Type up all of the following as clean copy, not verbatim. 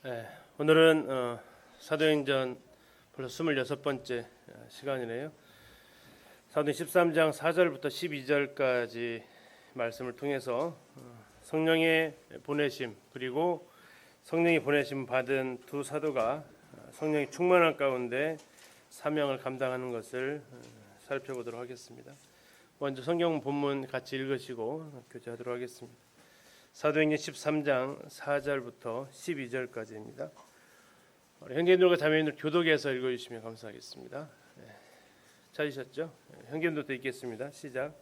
네, 오늘은 사도행전 벌써 26번째 시간이네요. 사도행전 13장 4절부터 12절까지 말씀을 통해서 성령의 보내심 그리고 성령이 보내심 받은 두 사도가 성령이 충만한 가운데 사명을 감당하는 것을 살펴보도록 하겠습니다. 먼저 성경 본문 같이 읽으시고 교제하도록 하겠습니다. 사도행전 13장 4절부터 12절까지입니다. 형제님들과 자매님들 교독에서 읽어주시면 감사하겠습니다. 찾으셨죠? 형제님들도 읽겠습니다. 시작.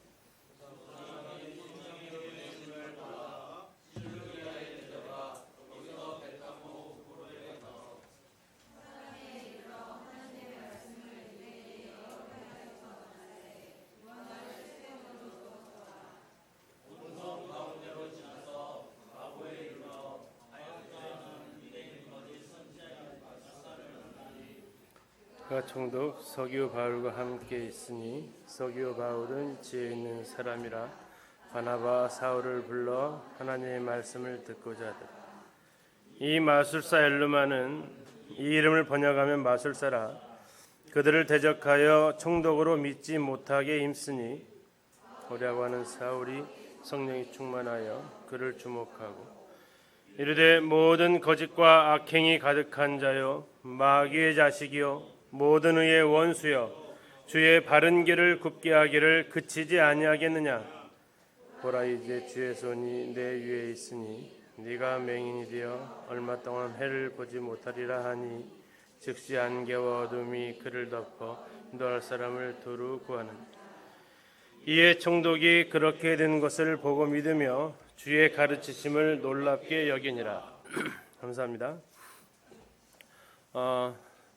그 총독 서기오 바울과 함께 있으니 서기오 바울은 지혜 있는 사람이라 바나바 사울을 불러 하나님의 말씀을 듣고자 하더라. 이 마술사 엘루마는 이 이름을 번역하면 마술사라 그들을 대적하여 총독으로 믿지 못하게 힘쓰니 오랴고 하는 사울이 성령이 충만하여 그를 주목하고 이르되 모든 거짓과 악행이 가득한 자요 마귀의 자식이요 모든 의의 원수여 주의 바른 길을 굽게 하기를 그치지 아니하겠느냐. 보라 이제 주의 손이 내 위에 있으니 네가 맹인이 되어 얼마 동안 해를 보지 못하리라 하니 즉시 안개와 어둠이 그를 덮어 인도할 사람을 두루 구하는. 이에 총독이 그렇게 된 것을 보고 믿으며 주의 가르치심을 놀랍게 여기니라. 감사합니다.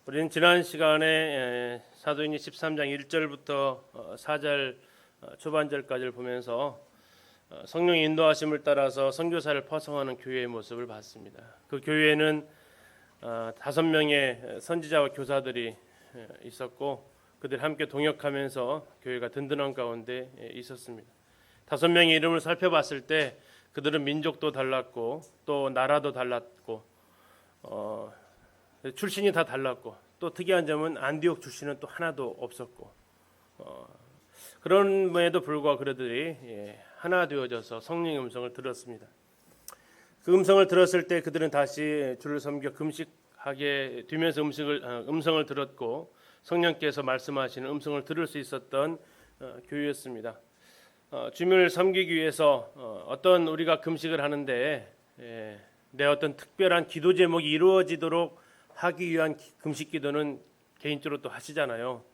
우리는 지난 시간에 사도행전 13장 1절부터 4절 초반절까지를 보면서 성령의 인도하심을 따라서 선교사를 파송하는 교회의 모습을 봤습니다. 그 교회에는 5명의 선지자와 교사들이 있었고 그들이 함께 동역하면서 교회가 든든한 가운데 있었습니다. 5명의 이름을 살펴봤을 때 그들은 민족도 달랐고 또 나라도 달랐고 출신이 다 달랐고 또 특이한 점은 안디옥 출신은 또 하나도 없었고 그럼에도 불구하고 그들이 하나 되어져서 성령의 음성을 들었습니다. 그 음성을 들었을 때 그들은 다시 주를 섬겨 금식하게 되면서 음성을 들었고 성령께서 말씀하시는 음성을 들을 수 있었던 교회였습니다. 주님을 섬기기 위해서 어떤 우리가 금식을 하는데 내 어떤 특별한 기도 제목이 이루어지도록 하기 위한 금식 기도는 개인적으로 또 하시잖아요.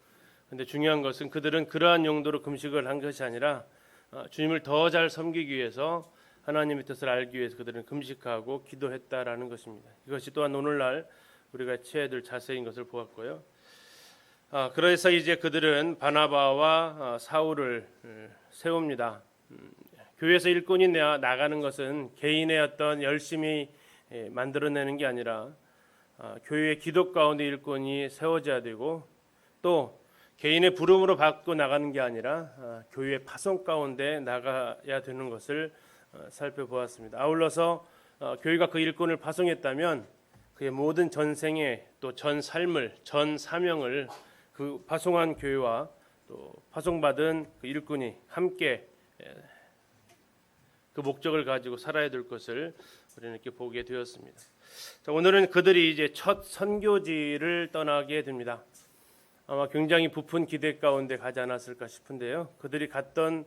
근데 중요한 것은 그들은 그러한 용도로 금식을 한 것이 아니라 주님을 더 잘 섬기기 위해서 하나님의 뜻을 알기 위해서 그들은 금식하고 기도했다라는 것입니다. 이것이 또한 오늘날 우리가 취해야 될 자세인 것을 보았고요. 그래서 이제 그들은 바나바와 사울을 세웁니다. 교회에서 일꾼이 나가는 것은 개인의 어떤 열심히 만들어내는 게 아니라 교회의 기도 가운데 일꾼이 세워져야 되고 또 개인의 부름으로 받고 나가는 게 아니라 교회의 파송 가운데 나가야 되는 것을 살펴보았습니다. 아울러서 교회가 그 일꾼을 파송했다면 그의 모든 전생에 또 전 삶을 전 사명을 그 파송한 교회와 또 파송받은 그 일꾼이 함께 그 목적을 가지고 살아야 될 것을 우리는 이렇게 보게 되었습니다. 자, 오늘은 그들이 이제 첫 선교지를 떠나게 됩니다. 아마 굉장히 부푼 기대 가운데 가지 않았을까 싶은데요. 그들이 갔던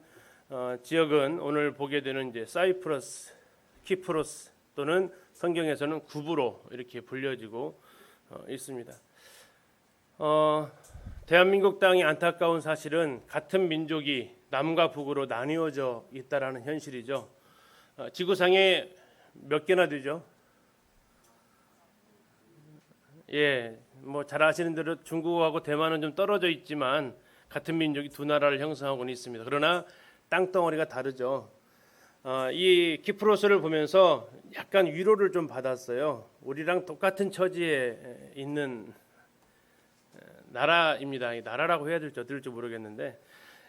지역은 오늘 보게 되는 이제 사이프러스, 키프로스 또는 성경에서는 구브로 이렇게 불려지고 있습니다. 대한민국 땅이 안타까운 사실은 같은 민족이 남과 북으로 나뉘어져 있다라는 현실이죠. 지구상에 몇 개나 되죠? 뭐 잘 아시는 대로 중국하고 대만은 좀 떨어져 있지만 같은 민족이 두 나라를 형성하고는 있습니다. 그러나 땅덩어리가 다르죠. 이 키프로스를 보면서 약간 위로를 좀 받았어요. 우리랑 똑같은 처지에 있는 나라입니다. 나라라고 해야 될지 어떨지 모르겠는데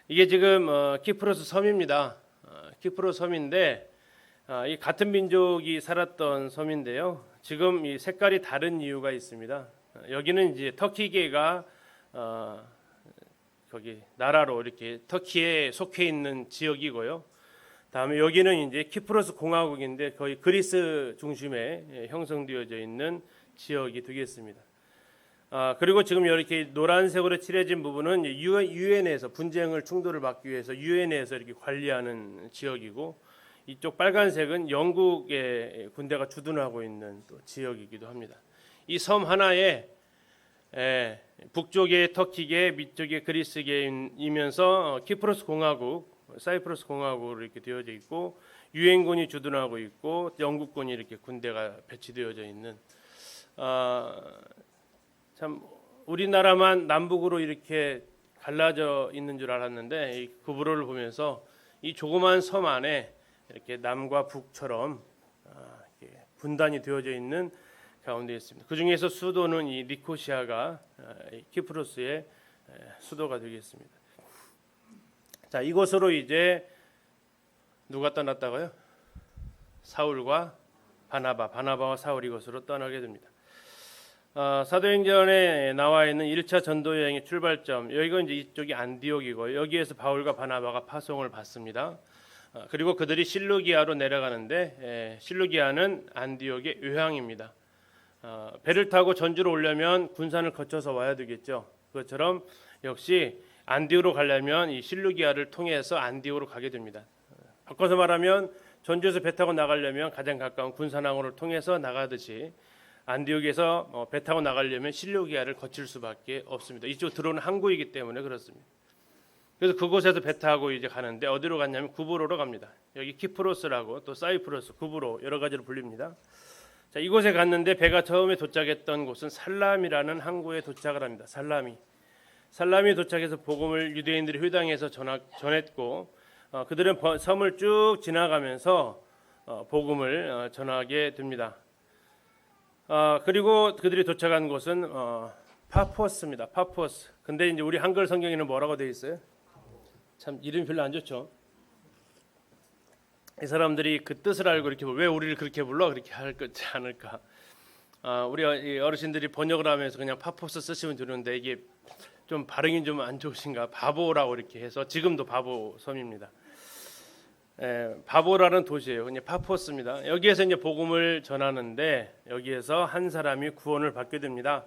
이게 지금 키프로스 섬입니다. 키프로스 섬인데 이 같은 민족이 살았던 섬인데요. 지금 이 색깔이 다른 이유가 있습니다. 여기는 이제 터키계가 거기 나라로 이렇게 터키에 속해 있는 지역이고요. 다음에 여기는 이제 키프로스 공화국인데 거의 그리스 중심에 형성되어져 있는 지역이 되겠습니다. 그리고 지금 이렇게 노란색으로 칠해진 부분은 유엔에서 분쟁을 충돌을 막기 위해서 유엔에서 이렇게 관리하는 지역이고, 이쪽 빨간색은 영국의 군대가 주둔하고 있는 또 지역이기도 합니다. 이 섬 하나에 북쪽에 터키계, 밑쪽에 그리스계이면서 키프로스 공화국, 사이프러스 공화국으로 이렇게 되어져 있고, 유엔군이 주둔하고 있고 영국군이 이렇게 군대가 배치되어져 있는, 참 우리나라만 남북으로 이렇게 갈라져 있는 줄 알았는데 이 구부로를 보면서 이 조그만 섬 안에 이렇게 남과 북처럼 이렇게 분단이 되어져 있는 가운데 있습니다. 그 중에서 수도는 이 니코시아가 키프로스의 수도가 되겠습니다. 자, 이곳으로 이제 누가 떠났다고요? 사울과 바나바와 사울이 이곳으로 떠나게 됩니다. 사도행전에 나와 있는 1차 전도 여행의 출발점, 여기가 이제 이쪽이 안디옥이고, 여기에서 바울과 바나바가 파송을 받습니다. 그리고 그들이 실루기아로 내려가는데, 실루기아는 안디옥의 외항입니다. 배를 타고 전주로 오려면 군산을 거쳐서 와야 되겠죠. 그것처럼 역시 안디옥으로 가려면 이 실루기아를 통해서 안디옥으로 가게 됩니다. 바꿔서 말하면 전주에서 배 타고 나가려면 가장 가까운 군산항로를 통해서 나가듯이 안디옥에서 배 타고 나가려면 실루기아를 거칠 수밖에 없습니다. 이쪽 들어오는 항구이기 때문에 그렇습니다. 그래서 그곳에서 배 타고 이제 가는데 어디로 갔냐면 구브로로 갑니다. 여기 키프로스라고 또 사이프러스, 구브로 여러 가지로 불립니다. 자, 이곳에 갔는데 배가 처음에 도착했던 곳은 살람이라는 항구에 도착을 합니다. 살람이 도착해서 복음을 유대인들이 회당에서 전했고, 그들은 섬을 쭉 지나가면서 복음을 전하게 됩니다. 그리고 그들이 도착한 곳은 파포스입니다. 파포스. 근데 이제 우리 한글 성경에는 뭐라고 되어 있어요? 참 이름이 별로 안 좋죠. 이 사람들이 그 뜻을 알고 이렇게 왜 우리를 그렇게 불러 그렇게 할 거지 않을까? 우리 어르신들이 번역을 하면서 그냥 파포스 쓰시면 되는데 이게 좀 발음이 좀 안 좋으신가? 바보라고 이렇게 해서 지금도 바보 섬입니다. 바보라는 도시예요. 그냥 파포스입니다. 여기에서 이제 복음을 전하는데 여기에서 한 사람이 구원을 받게 됩니다.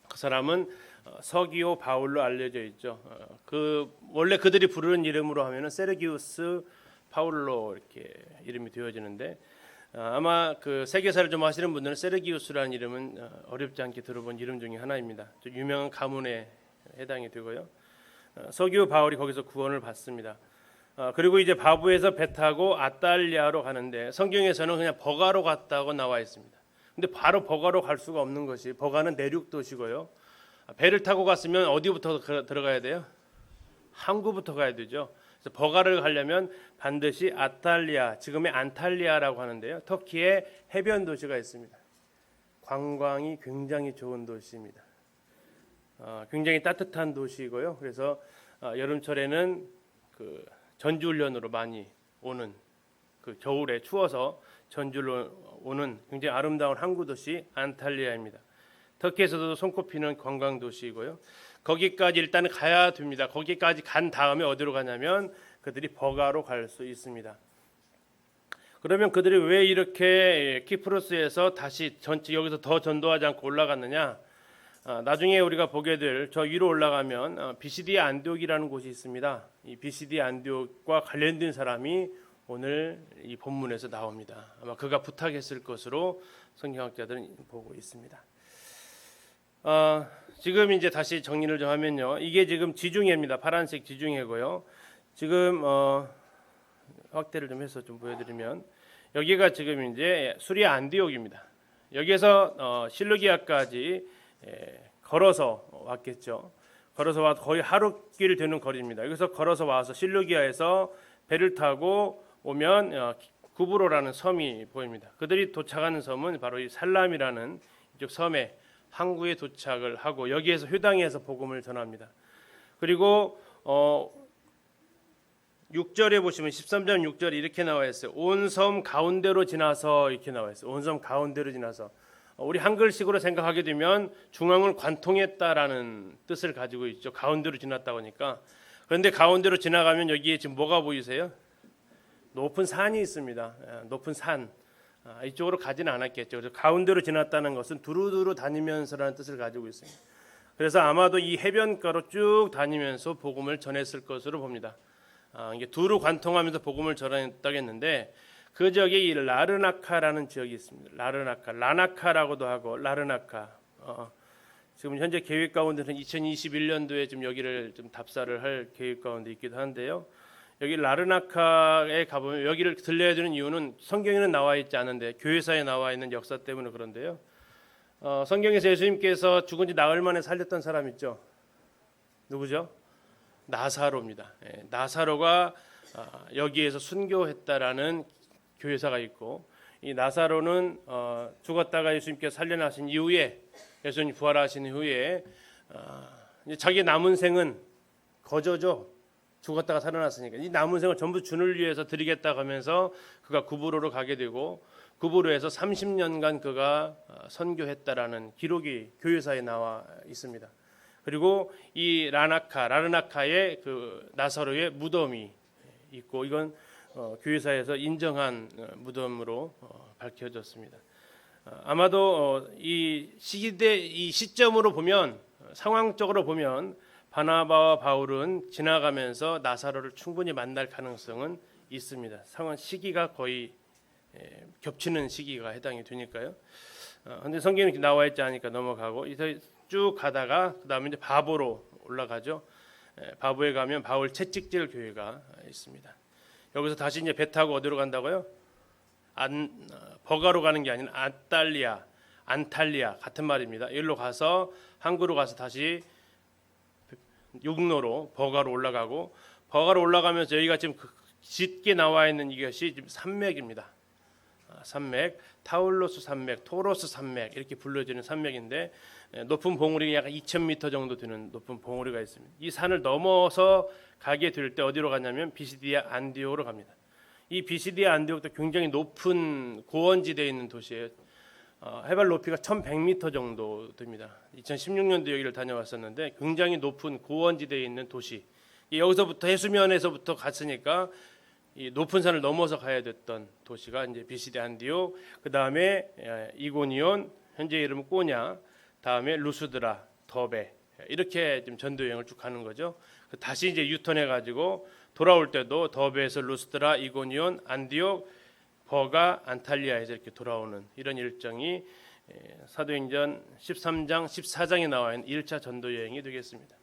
그 사람은 서기오 바울로 알려져 있죠. 원래 그들이 부르는 이름으로 하면은 세르기우스 파울로 이렇게 이름이 되어지는데, 아마 그 세계사를 좀 하시는 분들은 세르기우스라는 이름은 어렵지 않게 들어본 이름 중에 하나입니다. 좀 유명한 가문에 해당이 되고요. 서기오 바울이 거기서 구원을 받습니다. 그리고 이제 바부에서 배 타고 아탈리아로 가는데 성경에서는 그냥 버가로 갔다고 나와 있습니다. 근데 바로 버가로 갈 수가 없는 것이, 버가는 내륙 도시고요. 배를 타고 갔으면 어디부터 들어가야 돼요? 항구부터 가야 되죠. 그래서 버가를 가려면 반드시 아탈리아, 지금의 안탈리아라고 하는데요. 터키의 해변 도시가 있습니다. 관광이 굉장히 좋은 도시입니다. 굉장히 따뜻한 도시이고요. 그래서 여름철에는 그 전주훈련으로 많이 오는, 그 겨울에 추워서 전주로 오는 굉장히 아름다운 항구 도시 안탈리아입니다. 터키에서도 손꼽히는 관광 도시이고요. 거기까지 일단 가야 됩니다. 거기까지 간 다음에 어디로 가냐면 그들이 버가로 갈 수 있습니다. 그러면 그들이 왜 이렇게 키프로스에서 다시 여기서 더 전도하지 않고 올라갔느냐? 나중에 우리가 보게 될 저 위로 올라가면 비시디 안디옥이라는 곳이 있습니다. 이 비시디 안디옥과 관련된 사람이 오늘 이 본문에서 나옵니다. 아마 그가 부탁했을 것으로 성경학자들은 보고 있습니다. 지금 이제 다시 정리를 좀 하면요, 이게 지금 지중해입니다. 파란색 지중해고요. 지금 확대를 좀 해서 좀 보여드리면 여기가 지금 이제 수리아 안디옥입니다. 여기에서 실루기아까지 걸어서 왔겠죠. 걸어서 와 거의 하루길 되는 거리입니다. 여기서 걸어서 와서 실루기아에서 배를 타고 오면 구브로라는 섬이 보입니다. 그들이 도착하는 섬은 바로 이 살람이라는 이쪽 섬에 항구에 도착을 하고 여기에서 회당에서 복음을 전합니다. 그리고 6절에 보시면 13장 6절에 이렇게 나와 있어요. 온 섬 가운데로 지나서 이렇게 나와 있어요. 온 섬 가운데로 지나서. 우리 한글식으로 생각하게 되면 중앙을 관통했다라는 뜻을 가지고 있죠. 가운데로 지났다고 하니까. 그런데 가운데로 지나가면 여기에 지금 뭐가 보이세요? 높은 산이 있습니다. 높은 산. 이쪽으로 가지는 않았겠죠. 그래서 가운데로 지났다는 것은 두루두루 다니면서라는 뜻을 가지고 있습니다. 그래서 아마도 이 해변가로 쭉 다니면서 복음을 전했을 것으로 봅니다. 이게 두루 관통하면서 복음을 전했다고 했는데 그 지역에 이 라르나카라는 지역이 있습니다. 라르나카, 라나카라고도 하고 라르나카. 지금 현재 계획 가운데는 2021년도에 좀 여기를 좀 답사를 할 계획 가운데 있기도 한데요. 여기 라르나카에 가보면 여기를 들려야 되는 이유는 성경에는 나와 있지 않은데 교회사에 나와 있는 역사 때문에 그런데요. 성경에서 예수님께서 죽은 지 나흘 만에 살렸던 사람 있죠. 누구죠? 나사로입니다. 나사로가 여기에서 순교했다라는 교회사가 있고 이 나사로는 죽었다가 예수님께서 살려나신 이후에 예수님 부활하신 후에 이제 자기 남은 생은 거저죠. 죽었다가 살아났으니까 이 남은 생을 전부 주를 위해서 드리겠다고 하면서 그가 구브로로 가게 되고 구브로에서 30년간 그가 선교했다라는 기록이 교회사에 나와 있습니다. 그리고 이 라르나카의 그 나사로의 무덤이 있고 이건 교회사에서 인정한 무덤으로 밝혀졌습니다. 아마도 이 시점으로 보면 상황적으로 보면 바나바와 바울은 지나가면서 나사로를 충분히 만날 가능성은 있습니다. 상황 시기가 거의 겹치는 시기가 해당이 되니까요. 근데 성경에 이렇게 나와 있지 않으니까 넘어가고 쭉 가다가 그다음에 이제 바보로 올라가죠. 바보에 가면 바울 채찍질 교회가 있습니다. 여기서 다시 이제 배 타고 어디로 간다고요? 버가로 가는 게 아닌 안탈리아 같은 말입니다. 여기로 가서 항구로 가서 다시 육로로 버가로 올라가고 버가로 올라가면서 여기가 지금 짙게 나와 있는 이것이 지금 산맥입니다. 산맥, 타울로스 산맥, 토로스 산맥 이렇게 불려지는 산맥인데 높은 봉우리가 약 2,000m 정도 되는 높은 봉우리가 있습니다. 이 산을 넘어서 가게 될 때 어디로 가냐면 비시디아 안디옥으로 갑니다. 이 비시디아 안디옥도 굉장히 높은 고원지대에 있는 도시예요. 해발 높이가 1,100m 정도 됩니다. 2016년도 여기를 다녀왔었는데 굉장히 높은 고원지대에 있는 도시. 여기서부터 해수면에서부터 갔으니까 이 높은 산을 넘어서 가야 됐던 도시가 이제 비시디 안디옥, 그 다음에 이고니온, 현재 이름은 꼬냐, 다음에 루스드라, 더베 이렇게 지금 전도 여행을 쭉 가는 거죠. 다시 이제 유턴해 가지고 돌아올 때도 더베에서 루스드라, 이고니온, 안디옥, 버가, 안탈리아에서 이렇게 돌아오는 이런 일정이 사도행전 13장, 14장에 나와 있는 1차 전도 여행이 되겠습니다.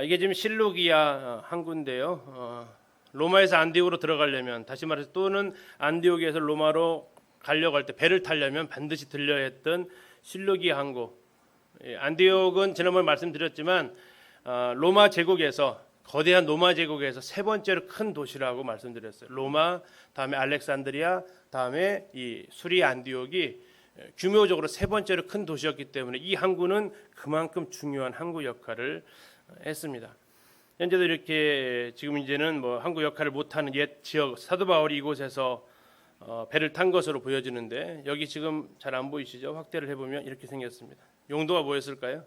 이게 지금 실루기아 항구인데요. 로마에서 안디옥으로 들어가려면 다시 말해서 또는 안디옥에서 로마로 가려고 할 때 배를 타려면 반드시 들려야 했던 실루기아 항구. 안디옥은 지난번에 말씀드렸지만 로마 제국에서 거대한 로마 제국에서 세 번째로 큰 도시라고 말씀드렸어요. 로마, 다음에 알렉산드리아, 다음에 이 수리 안디옥이 규모적으로 세 번째로 큰 도시였기 때문에 이 항구는 그만큼 중요한 항구 역할을 했습니다. 현재도 이렇게 지금 이제는 뭐 항구 역할을 못하는 옛 지역 사도 바울이 이곳에서 배를 탄 것으로 보여지는데 여기 지금 잘 안 보이시죠? 확대를 해보면 이렇게 생겼습니다. 용도가 뭐였을까요?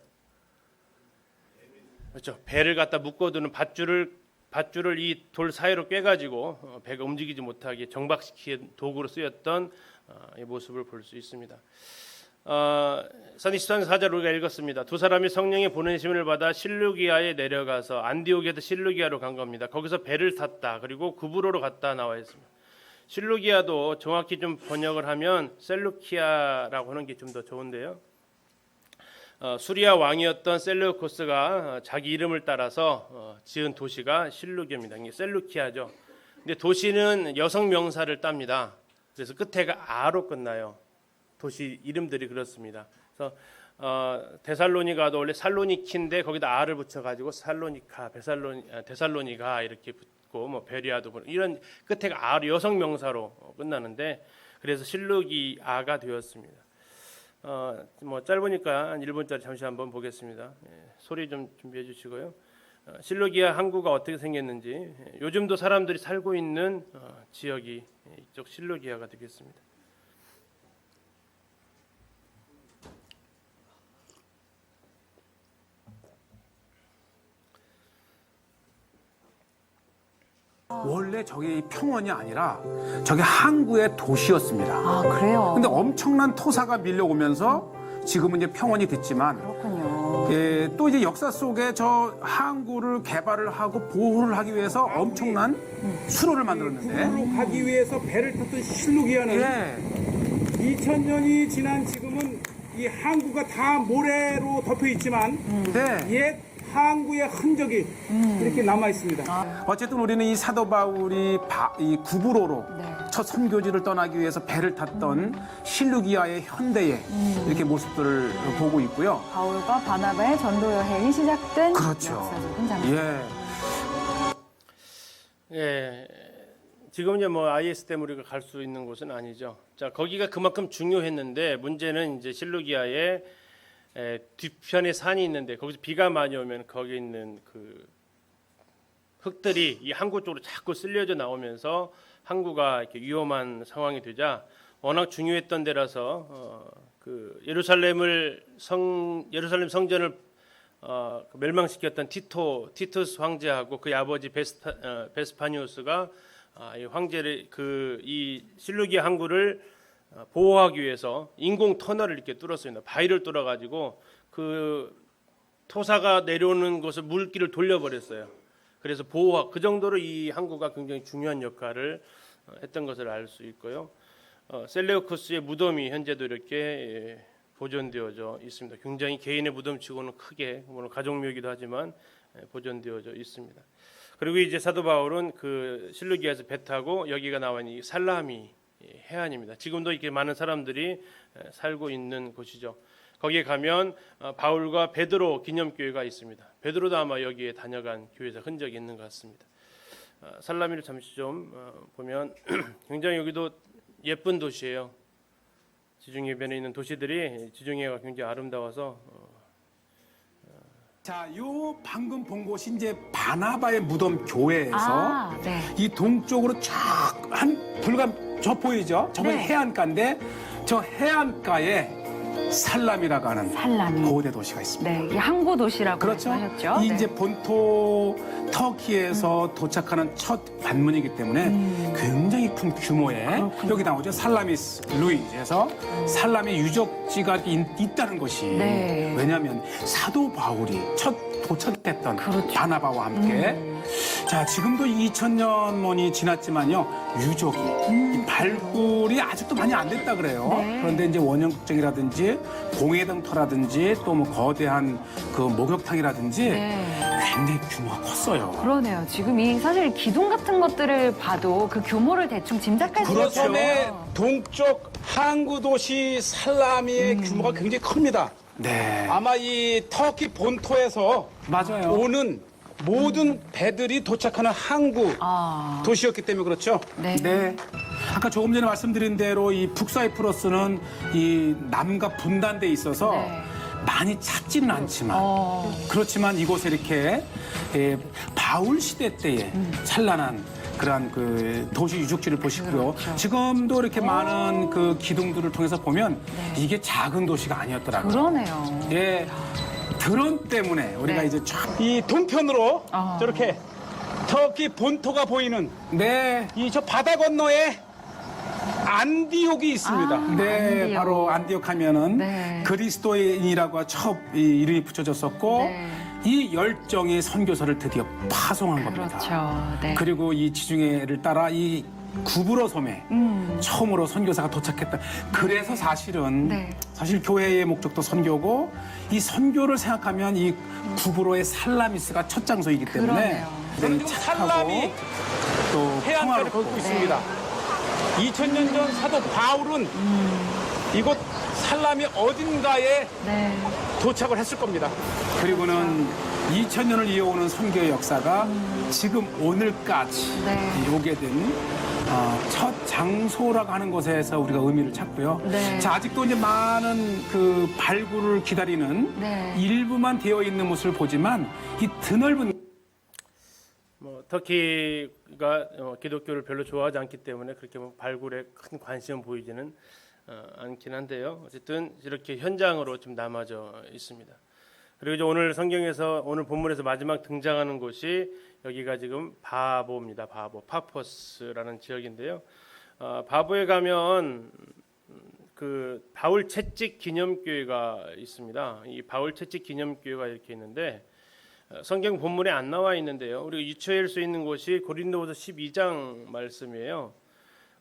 그렇죠. 배를 갖다 묶어두는 밧줄을 이 돌 사이로 꿰가지고 배가 움직이지 못하게 정박시키는 도구로 쓰였던 이 모습을 볼 수 있습니다. 사도행전 4절 우리가 읽었습니다. 두 사람이 성령의 보내심을 받아 실루기아에 내려가서 안디옥에서 실루기아로 간 겁니다. 거기서 배를 탔다. 그리고 구브로로 갔다 나와 있습니다. 실루기아도 정확히 좀 번역을 하면 셀루키아라고 하는 게 좀 더 좋은데요. 수리아 왕이었던 셀루코스가 자기 이름을 따라서 지은 도시가 실루기아입니다. 이게 셀루키아죠. 근데 도시는 여성 명사를 땁니다. 그래서 끝에가 아로 끝나요. 도시 이름들이 그렇습니다. 그래서 데살로니가도 원래 살로니키인데 거기다 아를 붙여가지고 살로니카, 데살로니가 이렇게 붙고 뭐 베리아도 이런 끝에가 아로 여성 명사로 끝나는데 그래서 실루기아가 되었습니다. 뭐 짧으니까 한 1분짜리 잠시 한번 보겠습니다. 소리 좀 준비해 주시고요. 실루기아 항구가 어떻게 생겼는지 요즘도 사람들이 살고 있는 지역이 이쪽 실루기아가 되겠습니다. 원래 저게 평원이 아니라 저게 항구의 도시였습니다. 아, 그래요? 근데 엄청난 토사가 밀려오면서 지금은 이제 평원이 됐지만 그렇군요. 또 이제 역사 속에 저 항구를 개발을 하고 보호를 하기 위해서 엄청난 수로를 만들었는데 구로 가기 위해서 배를 탔던 실루기아는 예. 2000년이 지난 지금은 이 항구가 다 모래로 덮여 있지만 네. 옛 항구의 흔적이 이렇게 남아 있습니다. 어쨌든 우리는 이 사도 바울이 이 구브로로 네. 첫 선교지를 떠나기 위해서 배를 탔던 실루기아의 현대의 이렇게 모습들을 보고 있고요. 바울과 바나바의 전도 여행이 시작된 그렇죠. 역사적인 장면. 예. 예, 지금 이제 뭐 IS 때문에 우리가 갈 수 있는 곳은 아니죠. 자, 거기가 그만큼 중요했는데 문제는 이제 실루기아의 뒤편에 산이 있는데 거기서 비가 많이 오면 거기 있는 그 흙들이 이 항구 쪽으로 자꾸 쓸려져 나오면서 항구가 이렇게 위험한 상황이 되자 워낙 중요했던 데라서 그 예루살렘 성전을 멸망시켰던 티투스 황제하고 그의 아버지 베스파니우스가 이 황제를 이 실루기아 항구를 보호하기 위해서 인공 터널을 이렇게 뚫었습니다. 바위를 뚫어 가지고 그 토사가 내려오는 곳을 물길을 돌려버렸어요. 그래서 그 정도로 이 항구가 굉장히 중요한 역할을 했던 것을 알 수 있고요. 셀레우쿠스의 무덤이 현재도 이렇게 보존되어져 있습니다. 굉장히 개인의 무덤치고는 크게 물론 가족묘이기도 하지만 보존되어져 있습니다. 그리고 이제 사도 바울은 그 실루기아에서 배 타고 여기가 나와 있는 이 살라미 해안입니다. 지금도 이렇게 많은 사람들이 살고 있는 곳이죠. 거기에 가면 바울과 베드로 기념교회가 있습니다. 베드로도 아마 여기에 다녀간 교회에서 흔적이 있는 것 같습니다. 살라미를 잠시 좀 보면 굉장히 여기도 예쁜 도시예요. 지중해변에 있는 도시들이 지중해가 굉장히 아름다워서 자, 요 방금 본 곳이 이제 바나바의 무덤 교회에서 네. 이 동쪽으로 쫙 한 불과 저 보이죠? 저건 네. 해안가인데 저 해안가에 살람이라고 하는 살라미. 고대 도시가 있습니다. 네, 이 항구 도시라고 그렇죠? 말씀하셨죠? 이 네. 이제 본토 터키에서 도착하는 첫 관문이기 때문에 굉장히 큰 규모의 그렇군요. 여기 나오죠. 살라미스 루이즈에서 살라미 유적지가 있다는 것이 네. 왜냐하면 사도 바울이 첫 도착했던 그렇죠. 바나바와 함께 자 지금도 2000년 먼이 지났지만요 유적이 이 발굴이 아직도 많이 안 됐다 그래요. 네. 그런데 이제 원형극장이라든지 공회등터라든지 또 뭐 거대한 그 목욕탕이라든지 네. 굉장히 규모가 컸어요. 그러네요. 지금 이 사실 기둥 같은 것들을 봐도 그 규모를 대충 짐작할 수 그렇죠. 섬의 있어요. 동쪽 항구 도시 살라미의 규모가 굉장히 큽니다. 네, 아마 이 터키 본토에서 맞아요. 오는 모든 배들이 도착하는 항구 아, 도시였기 때문에 그렇죠. 네. 네. 아까 조금 전에 말씀드린 대로 이 북사이프러스는 이 남과 분단돼 있어서 네. 많이 찾지는 않지만 그렇지만 이곳에 이렇게 바울 시대 때의 찬란한 그러한 그 도시 유적지를 보시고요. 그렇죠. 지금도 이렇게 많은 그 기둥들을 통해서 보면 이게 작은 도시가 아니었더라고요. 그러네요. 예. 드론 때문에 우리가 네. 이제 쫙 이 동편으로 아. 저렇게 터키 본토가 보이는 네. 이 저 바다 건너에 안디옥이 있습니다. 아. 네, 안디옥. 바로 안디옥 하면은 네. 그리스도인이라고 첫 이름이 붙여졌었고 네. 이 열정이 선교사를 드디어 파송한 겁니다. 그렇죠. 네. 그리고 이 지중해를 따라 이 구브로 섬에 처음으로 선교사가 도착했다. 그래서 사실은 네. 사실 교회의 목적도 선교고 이 선교를 생각하면 이 구브로의 살라미스가 첫 장소이기 때문에 그러네요. 굉장히 지금 착하고 살람이 또 해안가를 평화롭고 걷고 있습니다. 2000년 전 사도 바울은 이곳 살람이 어딘가에 네. 도착을 했을 겁니다. 그리고는 2000년을 이어오는 선교의 역사가 지금 오늘까지 네. 오게 된 첫 장소라고 하는 곳에서 우리가 의미를 찾고요. 네. 자, 아직도 이제 많은 그 발굴을 기다리는 네. 일부만 되어 있는 모습을 보지만 이 드넓은 터키가 기독교를 별로 좋아하지 않기 때문에 그렇게 발굴에 큰 관심을 보이지는 않긴 한데요. 어쨌든 이렇게 현장으로 좀 남아져 있습니다. 그리고 이제 오늘 성경에서 오늘 본문에서 마지막 등장하는 곳이 여기가 지금 바보입니다. 바보, 파포스라는 지역인데요. 바보에 가면 그 바울 채찍 기념교회가 있습니다. 이 바울 채찍 기념교회가 이렇게 있는데 성경 본문에 안 나와 있는데요. 우리가 유추할 수 있는 곳이 고린도후서 12장 말씀이에요.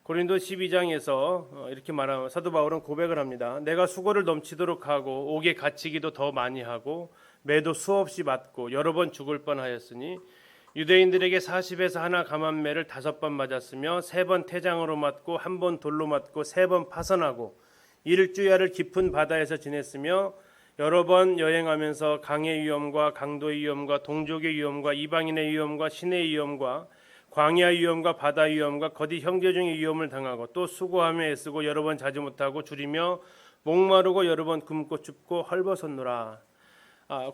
고린도 12장에서 이렇게 말하면 사도 바울은 고백을 합니다. 내가 수고를 넘치도록 하고 옥에 갇히기도 더 많이 하고 매도 수없이 맞고 여러 번 죽을 뻔하였으니 유대인들에게 40에서 하나 감한매를 5번 맞았으며 3번 태장으로 맞고 1번 돌로 맞고 3번 파선하고 일주야를 깊은 바다에서 지냈으며 여러 번 여행하면서 강의 위험과 강도의 위험과 동족의 위험과 이방인의 위험과 신의 위험과 광야 위험과 바다 위험과 거짓 형제 중의 위험을 당하고 또 수고하며 애쓰고 여러 번 자지 못하고 줄이며 목마르고 여러 번 굶고 춥고 헐벗었노라.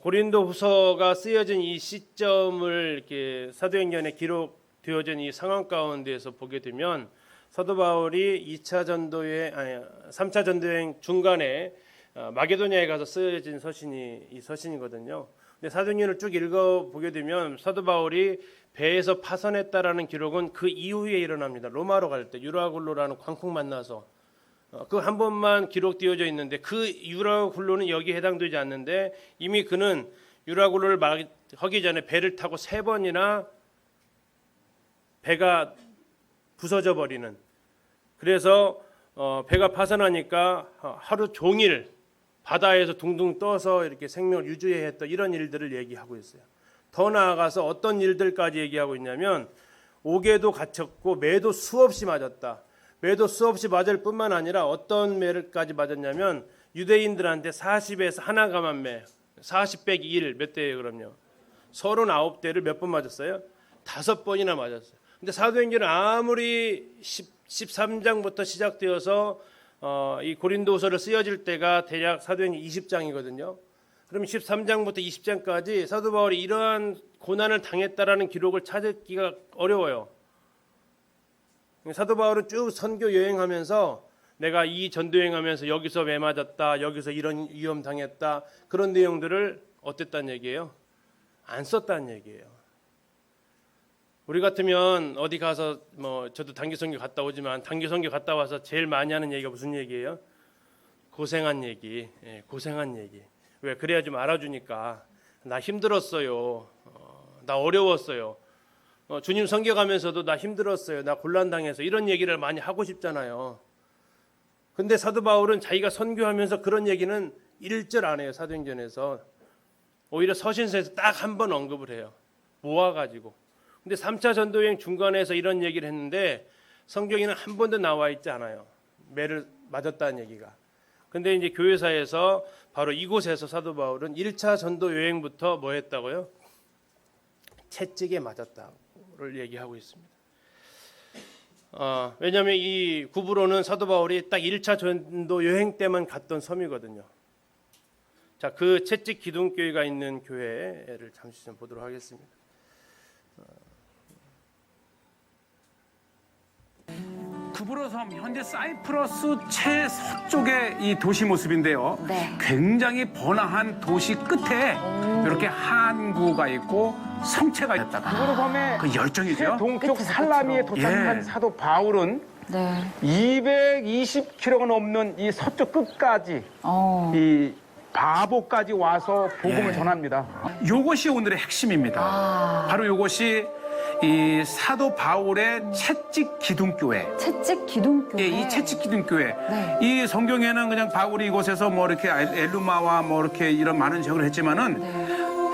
고린도후서가 쓰여진 이 시점을 이렇게 사도행전에 기록되어진 이 상황 가운데에서 보게 되면 사도 바울이 3차 전도여행 중간에 마게도냐에 가서 쓰여진 서신이 이 서신이거든요. 근데 사도행전을 쭉 읽어 보게 되면 사도 바울이 배에서 파선했다라는 기록은 그 이후에 일어납니다. 로마로 갈 때 유라굴로라는 광풍 만나서 그 한 번만 기록되어져 있는데 그 유라굴로는 여기에 해당되지 않는데 이미 그는 유라굴로를 하기 전에 배를 타고 3번이나 배가 부서져 버리는, 그래서 배가 파선하니까 하루 종일 바다에서 둥둥 떠서 이렇게 생명을 유지해야 했던 이런 일들을 얘기하고 있어요. 더 나아가서 어떤 일들까지 얘기하고 있냐면 옥에도 갇혔고 매도 수없이 맞았다. 매도 수없이 맞을 뿐만 아니라 어떤 매를까지 맞았냐면 유대인들한테 40에서 하나 감한매, 40 빼기 1 몇 대예요 그럼요? 39대를 몇 번 맞았어요? 5번이나 맞았어요. 근데 사도행전은 아무리 13장부터 시작되어서 이 고린도후서를 쓰여질 때가 대략 사도행전 20장이거든요. 그럼 13장부터 20장까지 사도 바울이 이러한 고난을 당했다라는 기록을 찾기가 어려워요. 사도 바울은 쭉 선교 여행하면서 내가 이 전도 여행하면서 여기서 매 맞았다, 여기서 이런 위험 당했다, 그런 내용들을 어땠다는 얘기예요? 안 썼다는 얘기예요. 우리 같으면 어디 가서 저도 단기 선교 갔다 오지만 단기 선교 갔다 와서 제일 많이 하는 얘기가 무슨 얘기예요? 고생한 얘기, 고생한 얘기. 왜? 그래야 좀 알아주니까. 나 힘들었어요. 나 어려웠어요. 주님 선교 가면서도 나 힘들었어요. 나 곤란당해서 이런 얘기를 많이 하고 싶잖아요. 근데 사도 바울은 자기가 선교하면서 그런 얘기는 1절 안 해요. 사도행전에서. 오히려 서신서에서 딱 한 번 언급을 해요. 모아가지고. 근데 3차 전도여행 중간에서 이런 얘기를 했는데 성경에는 한 번도 나와 있지 않아요. 매를 맞았다는 얘기가. 근데 이제 교회사에서 바로 이곳에서 사도 바울은 1차 전도 여행부터 뭐 했다고요? 채찍에 맞았다를 얘기하고 있습니다. 왜냐하면 이 구브로는 사도 바울이 딱 1차 전도 여행 때만 갔던 섬이거든요. 자, 그 채찍 기둥교회가 있는 교회를 잠시 좀 보도록 하겠습니다. 구브로 섬, 현재 사이프러스 최서쪽의 이 도시 모습인데요. 네. 굉장히 번화한 도시 끝에 이렇게 항구가 있고 성체가 있다가 구브로 섬의 그 열정이죠. 동쪽 살라미에 도착한 예. 사도 바울은 네. 220km가 넘는 이 서쪽 끝까지 이 바보까지 와서 복음을 예. 전합니다. 요것이 오늘의 핵심입니다. 바로 요것이 이 사도 바울의 채찍 기둥교회. 채찍 기둥교회. 예, 이 채찍 기둥교회. 네. 이 성경에는 그냥 바울이 이곳에서 뭐 이렇게 엘루마와 뭐 이렇게 이런 많은 지역을 했지만은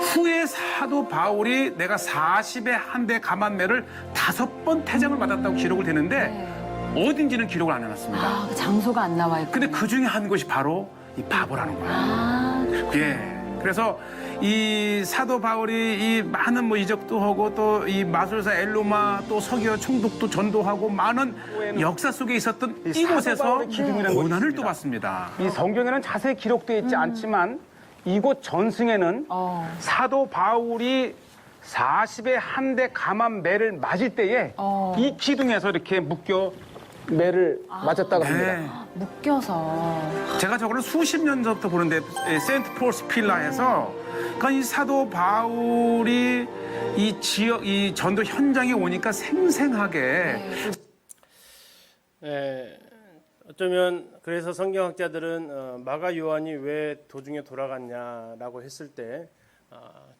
후에 사도 바울이 내가 40에 한 대 감한매를 5번 태장을 받았다고 기록을 되는데 어딘지는 기록을 안 해놨습니다. 그 장소가 안 나와 있고. 근데 그 중에 한 곳이 바로 이 바보라는 거예요. 예. 그래서 이 사도 바울이 이 많은 뭐 이적도 하고 또 이 마술사 엘루마 또 서기와 총독도 전도하고 많은 역사 속에 있었던 이 이곳에서 사도 바울의 기둥이라는 곳이 고난을 있습니다. 또 받습니다. 이 성경에는 자세히 기록되어 있지 않지만 이곳 전승에는 사도 바울이 40에 한 대 감한 매를 맞을 때에 이 기둥에서 이렇게 묶여 매를 맞았다고 합니다. 묶여서. 제가 저거를 수십 년 전부터 보는데 세인트 폴스 필라에서 그러니까 이 사도 바울이 이 지역 이 전도 현장에 오니까 생생하게 어쩌면 그래서 성경학자들은 마가 요한이 왜 도중에 돌아갔냐라고 했을 때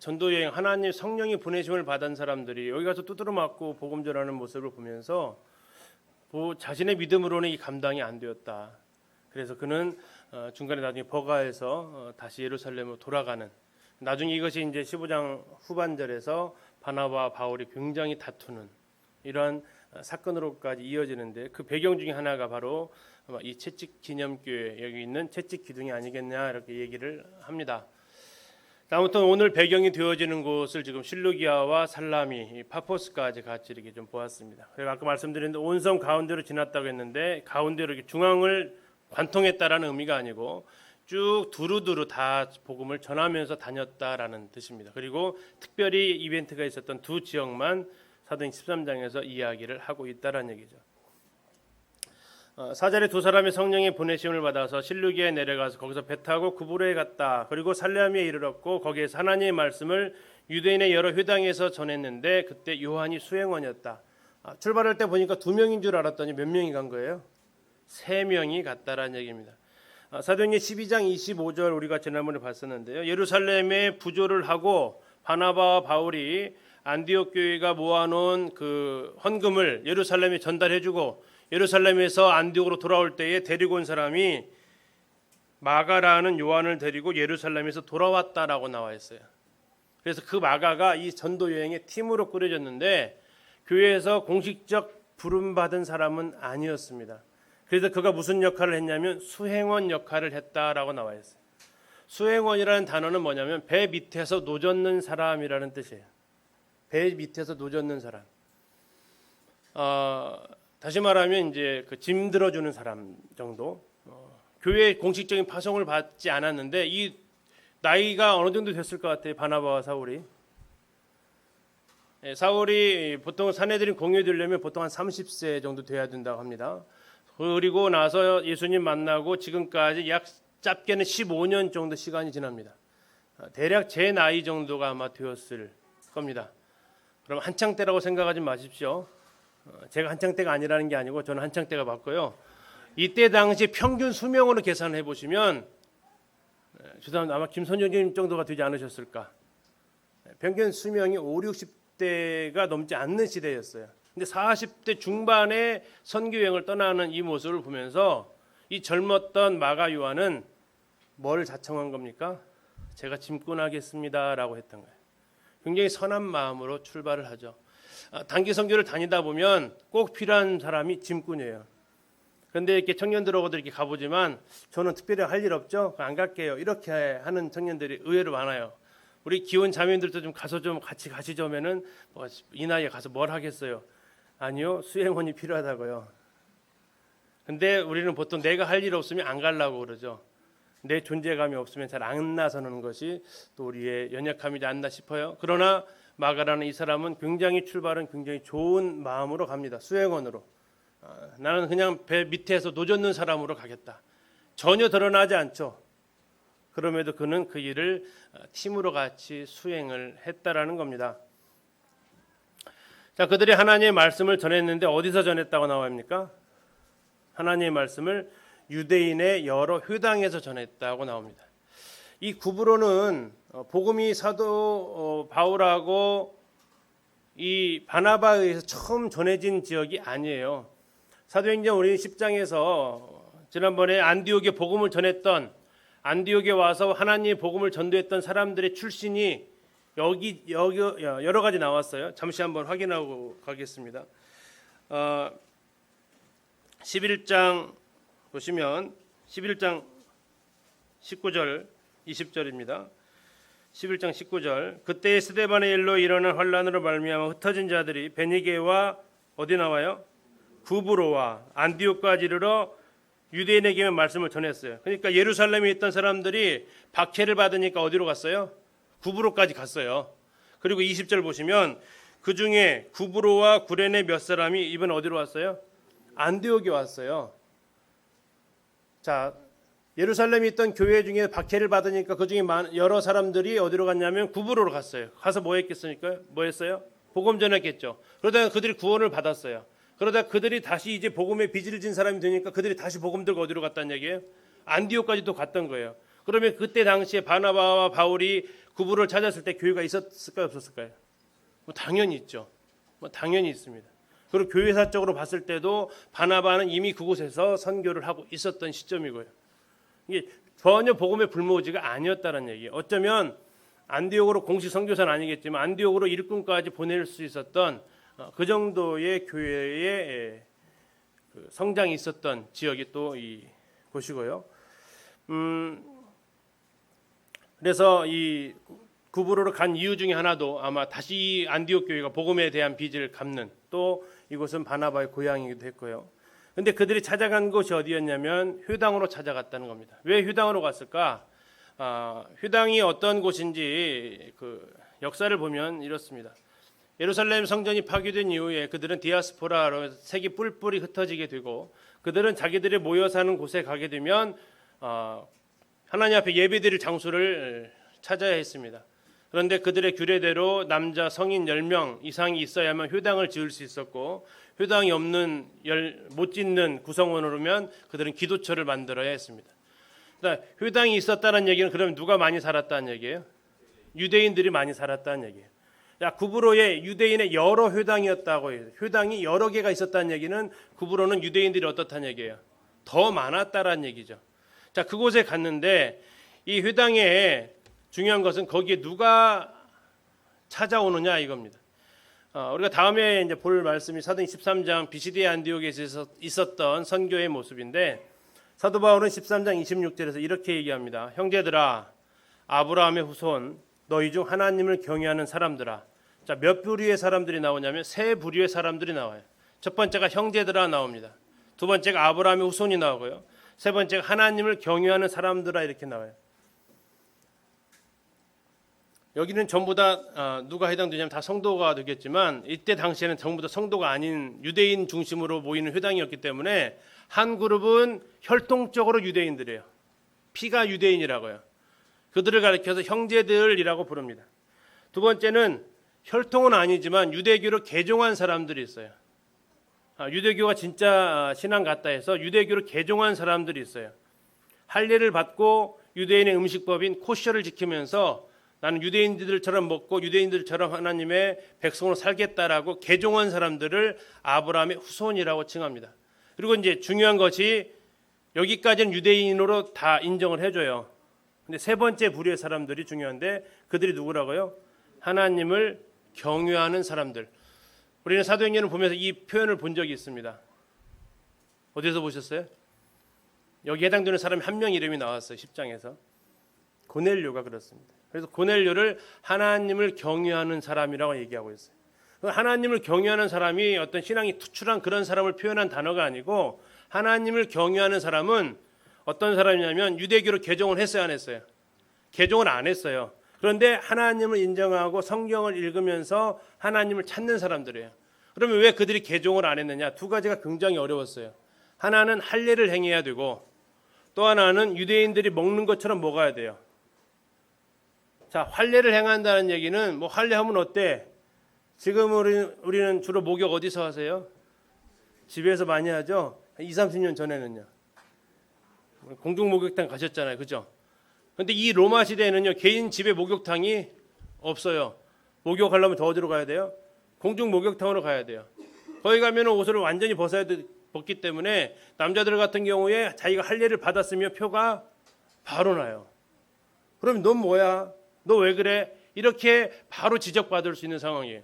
전도 여행 하나님 성령이 보내심을 받은 사람들이 여기 가서 두드러 맞고 복음 전하는 모습을 보면서 자신의 믿음으로는 이 감당이 안 되었다. 그래서 그는 중간에 나중에 버가에서 다시 예루살렘으로 돌아가는, 나중에 이것이 이제 15장 후반절에서 바나바와 바울이 굉장히 다투는 이러한 사건으로까지 이어지는데, 그 배경 중에 하나가 바로 이 채찍 기념교회, 여기 있는 채찍 기둥이 아니겠냐 이렇게 얘기를 합니다. 아무튼 오늘 배경이 되어지는 곳을 지금 실루기아와 살라미, 파포스까지 같이 이렇게 좀 보았습니다. 그리고 아까 말씀드렸는데 온섬 가운데로 지났다고 했는데, 가운데로 이렇게 중앙을 관통했다라는 의미가 아니고 쭉 두루두루 다 복음을 전하면서 다녔다라는 뜻입니다. 그리고 특별히 이벤트가 있었던 두 지역만 사도행 13장에서 이야기를 하고 있다라는 얘기죠. 4절에 두 사람이 성령의 보내심을 받아서 실루기아에 내려가서 거기서 배 타고 구브로에 갔다. 그리고 살레미에 이르렀고 거기에서 하나님의 말씀을 유대인의 여러 회당에서 전했는데 그때 요한이 수행원이었다. 출발할 때 보니까 2명인 줄 알았더니 몇 명이 간 거예요? 3명이 갔다라는 얘기입니다. 사도행전 12장 25절 우리가 지난번에 봤었는데요. 예루살렘에 부조를 하고 바나바와 바울이 안디옥 교회가 모아놓은 그 헌금을 예루살렘에 전달해주고 예루살렘에서 안디옥으로 돌아올 때에 데리고 온 사람이 마가라는 요한을 데리고 예루살렘에서 돌아왔다라고 나와 있어요. 그래서 그 마가가 이 전도 여행의 팀으로 꾸려졌는데 교회에서 공식적 부름받은 사람은 아니었습니다. 그래서 그가 무슨 역할을 했냐면 수행원 역할을 했다라고 나와 있어요. 수행원이라는 단어는 뭐냐면 배 밑에서 노젓는 사람이라는 뜻이에요. 배 밑에서 노젓는 사람. 다시 말하면 이제 그 짐 들어주는 사람 정도. 교회 공식적인 파송을 받지 않았는데 이 나이가 어느 정도 됐을 것 같아요. 바나바와 사울이. 사울이 보통 사내들인 공유되려면 보통 한 30세 정도 돼야 된다고 합니다. 그리고 나서 예수님 만나고 지금까지 약 짧게는 15년 정도 시간이 지납니다. 대략 제 나이 정도가 아마 되었을 겁니다. 그럼 한창 때라고 생각하지 마십시오. 제가 한창 때가 아니라는 게 아니고 저는 한창 때가 맞고요. 이때 당시 평균 수명으로 계산해 보시면 죄송합니다. 아마 김선영님 정도가 되지 않으셨을까. 평균 수명이 5, 60대가 넘지 않는 시대였어요. 근데 40대 중반에 선교여행을 떠나는 이 모습을 보면서 이 젊었던 마가 요한은 뭘 자청한 겁니까? 제가 짐꾼하겠습니다라고 했던 거예요. 굉장히 선한 마음으로 출발을 하죠. 단기 선교를 다니다 보면 꼭 필요한 사람이 짐꾼이에요. 그런데 이렇게 청년들하고도 이렇게 가보지만 저는 특별히 할 일 없죠. 안 갈게요. 이렇게 하는 청년들이 의외로 많아요. 우리 기혼 자매들도 좀 가서 좀 같이 가시죠 하면은 이 나이에 가서 뭘 하겠어요. 아니요. 수행원이 필요하다고요. 근데 우리는 보통 내가 할 일 없으면 안 가려고 그러죠. 내 존재감이 없으면 잘 안 나서는 것이 또 우리의 연약함이지 않나 싶어요. 그러나 마가라는 이 사람은 굉장히 출발은 굉장히 좋은 마음으로 갑니다. 수행원으로. 나는 그냥 배 밑에서 노젓는 사람으로 가겠다. 전혀 드러나지 않죠. 그럼에도 그는 그 일을 팀으로 같이 수행을 했다라는 겁니다. 자, 그들이 하나님의 말씀을 전했는데 어디서 전했다고 나옵니까? 하나님의 말씀을 유대인의 여러 회당에서 전했다고 나옵니다. 이 구브로는 복음이 사도 바울하고 이 바나바에 의해서 처음 전해진 지역이 아니에요. 사도행전 우리 10장에서 지난번에 안디옥에 복음을 전했던, 안디옥에 와서 하나님의 복음을 전도했던 사람들의 출신이 여기 여러 가지 나왔어요. 잠시 한번 확인하고 가겠습니다. 11장 보시면 11장 19절 20절입니다. 11장 19절. 그때 스데반의 일로 일어난 환란으로 말미암아 흩어진 자들이 베니게와 어디 나와요? 구브로와 안디옥까지 이르러 유대인에게만 말씀을 전했어요. 그러니까 예루살렘에 있던 사람들이 박해를 받으니까 어디로 갔어요? 구브로까지 갔어요. 그리고 20절 보시면 그 중에 구브로와 구레네 몇 사람이 이번 어디로 왔어요? 안디옥에 왔어요. 자, 예루살렘에 있던 교회 중에 박해를 받으니까 그 중에 여러 사람들이 어디로 갔냐면 구브로로 갔어요. 가서 뭐 했겠습니까? 뭐 했어요? 복음 전했겠죠. 그러다가 그들이 구원을 받았어요. 그러다 그들이 다시 이제 복음에 빚을 진 사람이 되니까 그들이 다시 복음 들고 어디로 갔다는 얘기예요? 안디옥까지도 갔던 거예요. 그러면 그때 당시에 바나바와 바울이 구브로를 찾았을 때 교회가 있었을까요? 없었을까요? 뭐 당연히 있죠. 뭐 당연히 있습니다. 그리고 교회사적으로 봤을 때도 바나바는 이미 그곳에서 선교를 하고 있었던 시점이고요. 이게 전혀 복음의 불모지가 아니었다는 얘기예요. 어쩌면 안디옥으로 공식 선교사는 아니겠지만 안디옥으로 일꾼까지 보낼 수 있었던 그 정도의 교회의 그 성장이 있었던 지역이 또 이 곳이고요. 그래서 이 구브로로 간 이유 중에 하나도 아마 다시 안디옥 교회가 복음에 대한 빚을 갚는, 또 이곳은 바나바의 고향이기도 했고요. 근데 그들이 찾아간 곳이 어디였냐면 휴당으로 찾아갔다는 겁니다. 왜 휴당으로 갔을까? 휴당이 어떤 곳인지 그 역사를 보면 이렇습니다. 예루살렘 성전이 파괴된 이후에 그들은 디아스포라로 색이 뿔뿔이 흩어지게 되고, 그들은 자기들이 모여 사는 곳에 가게 되면 하나님 앞에 예배드릴 장소를 찾아야 했습니다. 그런데 그들의 규례대로 남자 성인 10명 이상이 있어야만 효당을 지을 수 있었고, 효당이 없는 못 짓는 구성원으로면 그들은 기도처를 만들어야 했습니다. 그러니까 효당이 있었다는 얘기는 그러면 누가 많이 살았다는 얘기예요? 유대인들이 많이 살았다는 얘기예요. 구브로에 유대인의 여러 효당이었다고 해요. 효당이 여러 개가 있었다는 얘기는 구브로는 유대인들이 어떻다는 얘기예요? 더 많았다라는 얘기죠. 자, 그곳에 갔는데 이 효당에 중요한 것은 거기에 누가 찾아오느냐 이겁니다. 우리가 다음에 이제 볼 말씀이 사도행 13장 비시디아 안디옥에 있었던 선교의 모습인데, 사도 바울은 13장 26절에서 이렇게 얘기합니다. 형제들아, 아브라함의 후손 너희 중 하나님을 경외하는 사람들아. 자, 몇 부류의 사람들이 나오냐면 세 부류의 사람들이 나와요. 첫 번째가 형제들아 나옵니다. 두 번째가 아브라함의 후손이 나오고요. 세 번째가 하나님을 경외하는 사람들아 이렇게 나와요. 여기는 전부 다 누가 해당되냐면 다 성도가 되겠지만, 이때 당시에는 전부 다 성도가 아닌 유대인 중심으로 모이는 회당이었기 때문에 한 그룹은 혈통적으로 유대인들이에요. 피가 유대인이라고요. 그들을 가리켜서 형제들이라고 부릅니다. 두 번째는 혈통은 아니지만 유대교로 개종한 사람들이 있어요. 유대교가 진짜 신앙 같다 해서 유대교로 개종한 사람들이 있어요. 할례를 받고 유대인의 음식법인 코셔를 지키면서 나는 유대인들처럼 먹고 유대인들처럼 하나님의 백성으로 살겠다라고 개종한 사람들을 아브라함의 후손이라고 칭합니다. 그리고 이제 중요한 것이 여기까지는 유대인으로 다 인정을 해줘요. 근데 세 번째 부류의 사람들이 중요한데, 그들이 누구라고요? 하나님을 경외하는 사람들. 우리는 사도행전을 보면서 이 표현을 본 적이 있습니다. 어디서 보셨어요? 여기 해당되는 사람이 한 명 이름이 나왔어요. 10장에서. 고넬료가 그렇습니다. 그래서 고넬료를 하나님을 경외하는 사람이라고 얘기하고 있어요. 하나님을 경외하는 사람이 어떤 신앙이 투출한 그런 사람을 표현한 단어가 아니고, 하나님을 경외하는 사람은 어떤 사람이냐면 유대교로 개종을 했어요, 안 했어요? 개종을 안 했어요. 그런데 하나님을 인정하고 성경을 읽으면서 하나님을 찾는 사람들이에요. 그러면 왜 그들이 개종을 안 했느냐? 두 가지가 굉장히 어려웠어요. 하나는 할례를 행해야 되고, 또 하나는 유대인들이 먹는 것처럼 먹어야 돼요. 자, 할례를 행한다는 얘기는 뭐 할례하면 어때? 지금 우리는 주로 목욕 어디서 하세요? 집에서 많이 하죠? 20-30년 전에는요. 공중 목욕탕 가셨잖아요. 그죠? 근데 이 로마 시대에는요, 개인 집에 목욕탕이 없어요. 목욕하려면 더 어디로 가야 돼요? 공중 목욕탕으로 가야 돼요. 거기 가면 옷을 완전히 벗기 때문에 남자들 같은 경우에 자기가 할례를 받았으면 표가 바로 나요. 그럼 넌 뭐야? 너 왜 그래? 이렇게 바로 지적받을 수 있는 상황이에요.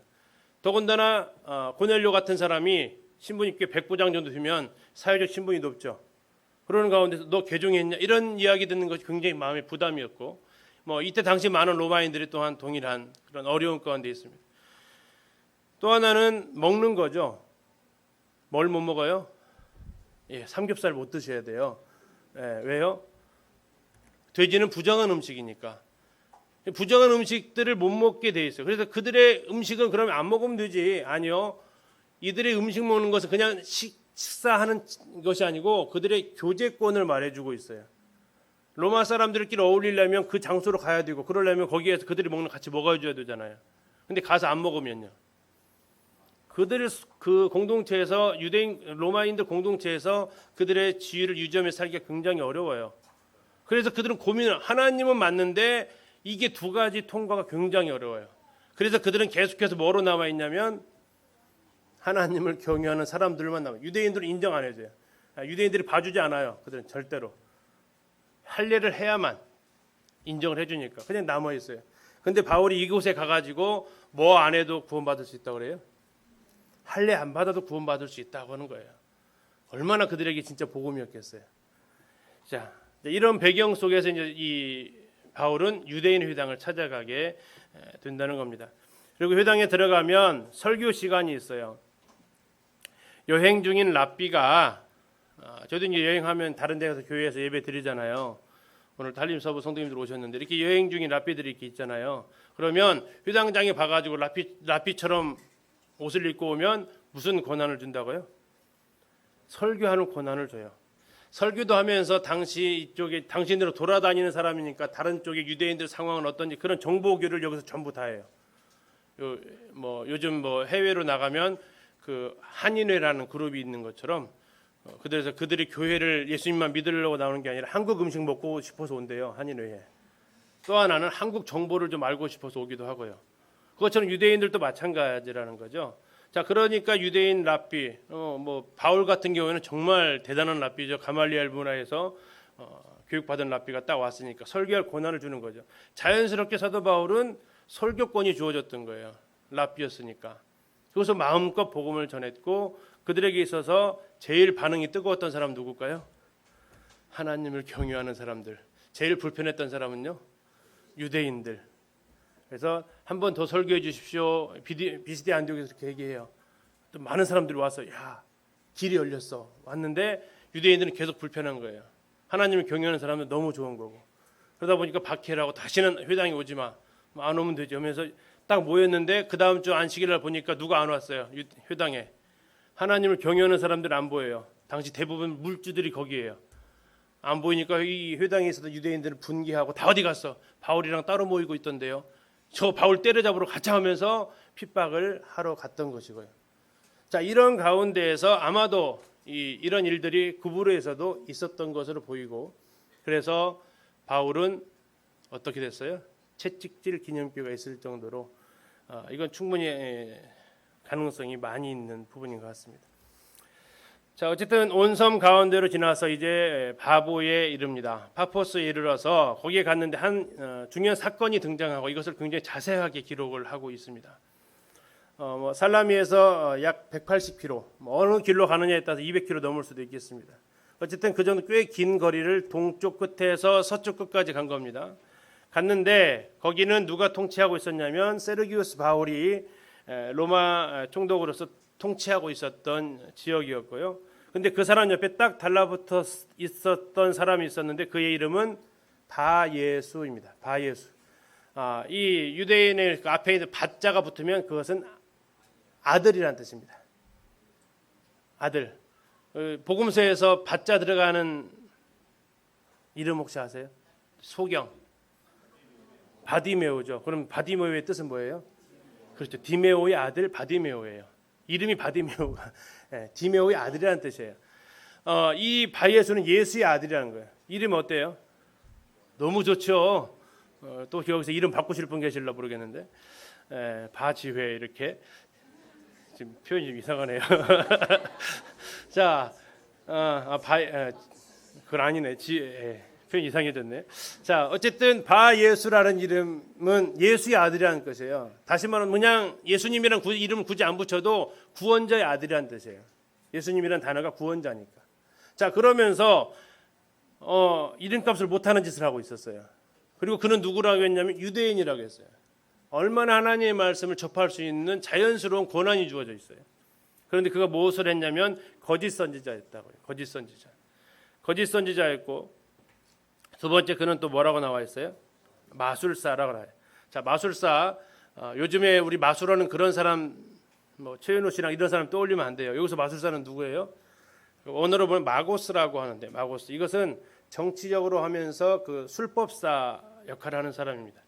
더군다나 고넬료 같은 사람이 신분이 꽤 100부장 정도 되면 사회적 신분이 높죠. 그러는 가운데서 너 개종했냐? 이런 이야기 듣는 것이 굉장히 마음의 부담이었고, 뭐 이때 당시 많은 로마인들이 또한 동일한 그런 어려운 가운데 있습니다. 또 하나는 먹는 거죠. 뭘 못 먹어요? 삼겹살 못 드셔야 돼요. 왜요? 돼지는 부정한 음식이니까. 부정한 음식들을 못 먹게 돼 있어요. 그래서 그들의 음식은 그러면 안 먹으면 되지. 아니요. 이들의 음식 먹는 것은 그냥 식사하는 것이 아니고 그들의 교제권을 말해주고 있어요. 로마 사람들끼리 어울리려면 그 장소로 가야 되고 그러려면 거기에서 그들이 먹는 거 같이 먹어줘야 되잖아요. 근데 가서 안 먹으면요. 그들의 그 공동체에서 유대인 로마인들 공동체에서 그들의 지위를 유지하며 살기가 굉장히 어려워요. 그래서 그들은 고민을 하나님은 맞는데 이게 두 가지 통과가 굉장히 어려워요. 그래서 그들은 계속해서 뭐로 남아 있냐면 하나님을 경외하는 사람들만 남아요. 유대인들은 인정 안 해줘요. 유대인들이 봐주지 않아요. 그들은 절대로 할례를 해야만 인정을 해주니까 그냥 남아 있어요. 근데 바울이 이곳에 가가지고 뭐 안 해도 구원받을 수 있다고 그래요? 할례 안 받아도 구원받을 수 있다고 하는 거예요. 얼마나 그들에게 진짜 복음이었겠어요. 자, 이런 배경 속에서 이제 이 바울은 유대인 회당을 찾아가게 된다는 겁니다. 그리고 회당에 들어가면 설교 시간이 있어요. 여행 중인 랍비가 저도 이제 여행하면 다른 데 가서 교회에서 예배 드리잖아요. 오늘 달림서부 성도님들 오셨는데 이렇게 여행 중인 랍비들이 이렇게 있잖아요. 그러면 회당장에 봐가지고 랍비처럼 옷을 입고 오면 무슨 권한을 준다고요? 설교하는 권한을 줘요. 설교도 하면서 당시 이쪽에 당신으로 돌아다니는 사람이니까 다른 쪽의 유대인들 상황은 어떤지 그런 정보교를 여기서 전부 다 해요. 요즘 해외로 나가면 그 한인회라는 그룹이 있는 것처럼 그래서 그들이 교회를 예수님만 믿으려고 나오는 게 아니라 한국 음식 먹고 싶어서 온대요. 한인회에. 또 하나는 한국 정보를 좀 알고 싶어서 오기도 하고요. 그것처럼 유대인들도 마찬가지라는 거죠. 자, 그러니까 유대인 랍비, 바울 같은 경우에는 정말 대단한 랍비죠. 가말리엘 문화에서 교육받은 랍비가 딱 왔으니까 설교할 권한을 주는 거죠. 자연스럽게 사도 바울은 설교권이 주어졌던 거예요. 랍비였으니까. 그래서 마음껏 복음을 전했고 그들에게 있어서 제일 반응이 뜨거웠던 사람 누굴까요? 하나님을 경외하는 사람들. 제일 불편했던 사람은요? 유대인들. 그래서 한 번 더 설교해 주십시오. 비시디 안디옥에서 이렇게 얘기해요. 또 많은 사람들이 와서 야 길이 열렸어. 왔는데 유대인들은 계속 불편한 거예요. 하나님을 경외하는 사람은 너무 좋은 거고. 그러다 보니까 박해라고 다시는 회당에 오지 마. 안 오면 되지 하면서 딱 모였는데 그 다음 주 안식일날 보니까 누가 안 왔어요. 회당에. 하나님을 경외하는 사람들 안 보여요. 당시 대부분 물주들이 거기에요. 안 보이니까 이 회당에 있었던 유대인들은 분개하고 다 어디 갔어? 바울이랑 따로 모이고 있던데요. 저 바울 때려잡으러 가자 하면서 핍박을 하러 갔던 것이고요. 자, 이런 가운데에서 아마도 이런 일들이 구부로에서도 있었던 것으로 보이고 그래서 바울은 어떻게 됐어요? 채찍질 기념교가 있을 정도로 이건 충분히 가능성이 많이 있는 부분인 것 같습니다. 자, 어쨌든 온 섬 가운데로 지나서 이제 바보에 이릅니다. 파포스에 이르러서 거기에 갔는데 한 중요한 사건이 등장하고 이것을 굉장히 자세하게 기록을 하고 있습니다. 살라미에서 약 180km, 어느 길로 가느냐에 따라서 200km 넘을 수도 있겠습니다. 어쨌든 그 정도 꽤 긴 거리를 동쪽 끝에서 서쪽 끝까지 간 겁니다. 갔는데 거기는 누가 통치하고 있었냐면 세르기우스 바울이 로마 총독으로서 통치하고 있었던 지역이었고요. 근데 그 사람 옆에 딱 달라붙어 있었던 사람이 있었는데 그의 이름은 바예수입니다. 바예수. 이 유대인의 그 앞에 있는 바자가 붙으면 그것은 아들이라는 뜻입니다. 아들. 복음서에서 바자 들어가는 이름 혹시 아세요? 소경. 바디메오죠. 그럼 바디메오의 뜻은 뭐예요? 그렇죠. 디메오의 아들 바디메오예요. 이름이 바디메오가 디메오의 아들이라는 뜻이에요. 이 바예수는 예수의 아들이라는 거예요. 이름 어때요? 너무 좋죠. 또 여기서 이름 바꾸실 분 계실라 모르겠는데 바지회 이렇게 지금 표현이 좀 이상하네요. 자, 그건 아니네. 표현 이상해졌네. 자, 어쨌든 바예수라는 이름은 예수의 아들이라는 것이에요. 다시 말하면 그냥 예수님이라는 이름을 굳이 안 붙여도 구원자의 아들이라는 뜻이에요. 예수님이라는 단어가 구원자니까. 자, 그러면서 이름값을 못하는 짓을 하고 있었어요. 그리고 그는 누구라고 했냐면 유대인이라고 했어요. 얼마나 하나님의 말씀을 접할 수 있는 자연스러운 권한이 주어져 있어요. 그런데 그가 무엇을 했냐면 거짓 선지자였다고요. 거짓 선지자. 거짓 선지자였고 두 번째 그는 또 뭐라고 나와 있어요? 마술사라고 해요. 자, 마술사. 요즘에 우리 마술하는 그런 사람, 뭐 최윤호 씨랑 이런 사람 떠올리면 안 돼요. 여기서 마술사는 누구예요? 언어로 보면 마고스라고 하는데, 마고스. 이것은 정치적으로 하면서 그 술법사 역할을 하는 사람입니다.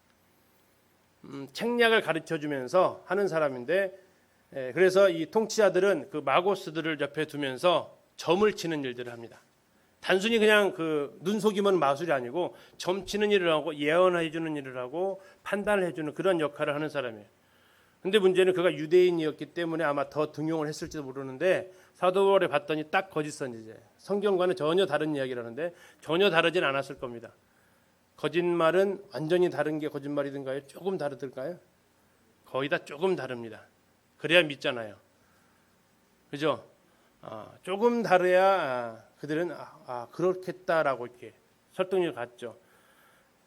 책략을 가르쳐 주면서 하는 사람인데, 그래서 이 통치자들은 그 마고스들을 옆에 두면서 점을 치는 일들을 합니다. 단순히 그냥 그 눈속이면 마술이 아니고 점 치는 일을 하고 예언해 주는 일을 하고 판단을 해주는 그런 역할을 하는 사람이에요. 근데 문제는 그가 유대인이었기 때문에 아마 더 등용을 했을지도 모르는데 사도 바울에 봤더니 딱 거짓 선지자예요. 성경과는 전혀 다른 이야기를 하는데 전혀 다르진 않았을 겁니다. 거짓말은 완전히 다른 게 거짓말이든가요? 조금 다르들까요? 거의 다 조금 다릅니다. 그래야 믿잖아요. 그죠? 조금 다르야 그들은 그렇겠다라고 이렇게 설득력을 갖죠.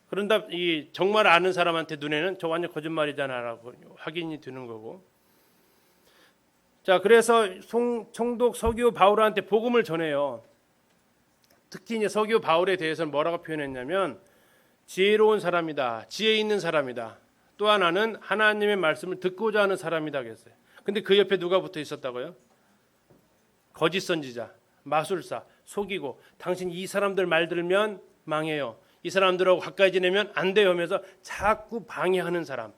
그런다 이 정말 아는 사람한테 눈에는 저 완전 거짓말이잖아라고 확인이 되는 거고. 자, 그래서 총독 서기오 바울한테 복음을 전해요. 특히 이제 서기오 바울에 대해서는 뭐라고 표현했냐면 지혜로운 사람이다, 지혜 있는 사람이다. 또 하나는 하나님의 말씀을 듣고자 하는 사람이다 그랬어요. 근데 그 옆에 누가 붙어 있었다고요? 거짓 선지자, 마술사, 속이고 당신 이 사람들 말 들으면 망해요. 이 사람들하고 가까이 지내면 안 돼요 하면서 자꾸 방해하는 사람.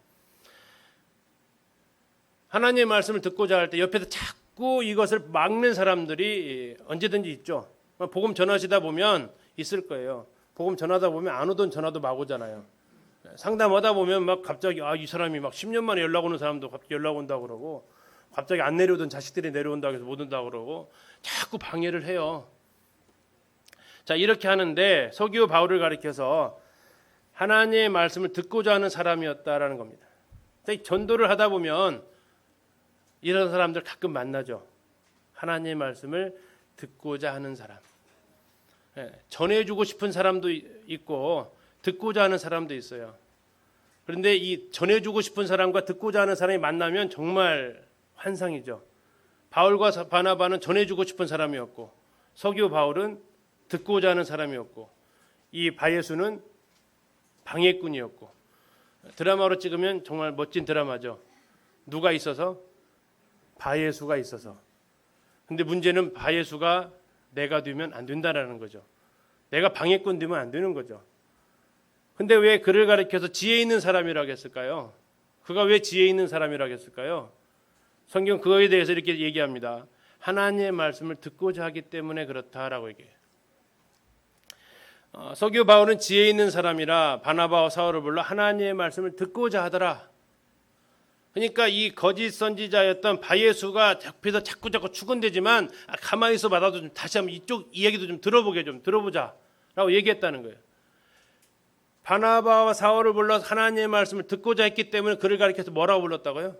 하나님의 말씀을 듣고자 할 때 옆에서 자꾸 이것을 막는 사람들이 언제든지 있죠. 복음 전하시다 보면 있을 거예요. 복음 전하다 보면 안 오던 전화도 막 오잖아요. 상담하다 보면 막 갑자기 이 사람이 막 10년 만에 연락 오는 사람도 갑자기 연락 온다고 그러고 갑자기 안 내려오던 자식들이 내려온다고 해서 못 온다고 그러고 자꾸 방해를 해요. 자, 이렇게 하는데 서기오 바울을 가리켜서 하나님의 말씀을 듣고자 하는 사람이었다라는 겁니다. 전도를 하다 보면 이런 사람들 가끔 만나죠. 하나님의 말씀을 듣고자 하는 사람. 전해주고 싶은 사람도 있고 듣고자 하는 사람도 있어요. 그런데 이 전해주고 싶은 사람과 듣고자 하는 사람이 만나면 정말 환상이죠. 바울과 바나바는 전해주고 싶은 사람이었고 서기오 바울은 듣고자 하는 사람이었고 이 바예수는 방해꾼이었고 드라마로 찍으면 정말 멋진 드라마죠. 누가 있어서? 바예수가 있어서. 근데 문제는 바예수가 내가 되면 안 된다라는 거죠. 내가 방해꾼 되면 안 되는 거죠. 근데 왜 그를 가리켜서 지혜 있는 사람이라고 했을까요? 그가 왜 지혜 있는 사람이라고 했을까요? 성경 그거에 대해서 이렇게 얘기합니다. 하나님의 말씀을 듣고자 하기 때문에 그렇다라고 얘기해요. 서기오 바울은 지혜 있는 사람이라 바나바와 사울을 불러 하나님의 말씀을 듣고자 하더라. 그러니까 이 거짓 선지자였던 바예수가 옆에서 자꾸 추근대지만 가만히 있어 봐도 좀 다시 한번 이쪽 이야기도 좀 들어보자라고 얘기했다는 거예요. 바나바와 사울을 불러 하나님의 말씀을 듣고자 했기 때문에 그를 가리켜서 뭐라고 불렀다고요?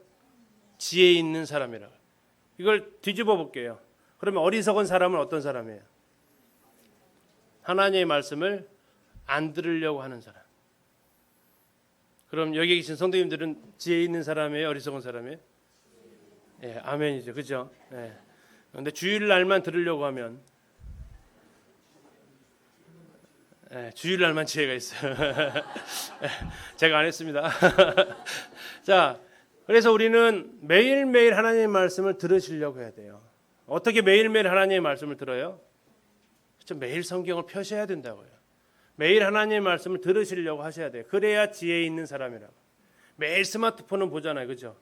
지혜 있는 사람이라고. 이걸 뒤집어 볼게요. 그러면 어리석은 사람은 어떤 사람이에요? 하나님의 말씀을 안 들으려고 하는 사람. 그럼 여기 계신 성도님들은 지혜 있는 사람이에요? 어리석은 사람이에요? 예, 아멘이죠. 그죠? 예. 그런데 주일날만 들으려고 하면 주일날만 지혜가 있어요. 제가 안 했습니다. 자, 그래서 우리는 매일매일 하나님의 말씀을 들으시려고 해야 돼요. 어떻게 매일매일 하나님의 말씀을 들어요? 그렇죠? 매일 성경을 펴셔야 된다고요. 매일 하나님의 말씀을 들으시려고 하셔야 돼요. 그래야 지혜 있는 사람이라고. 매일 스마트폰은 보잖아요. 그죠?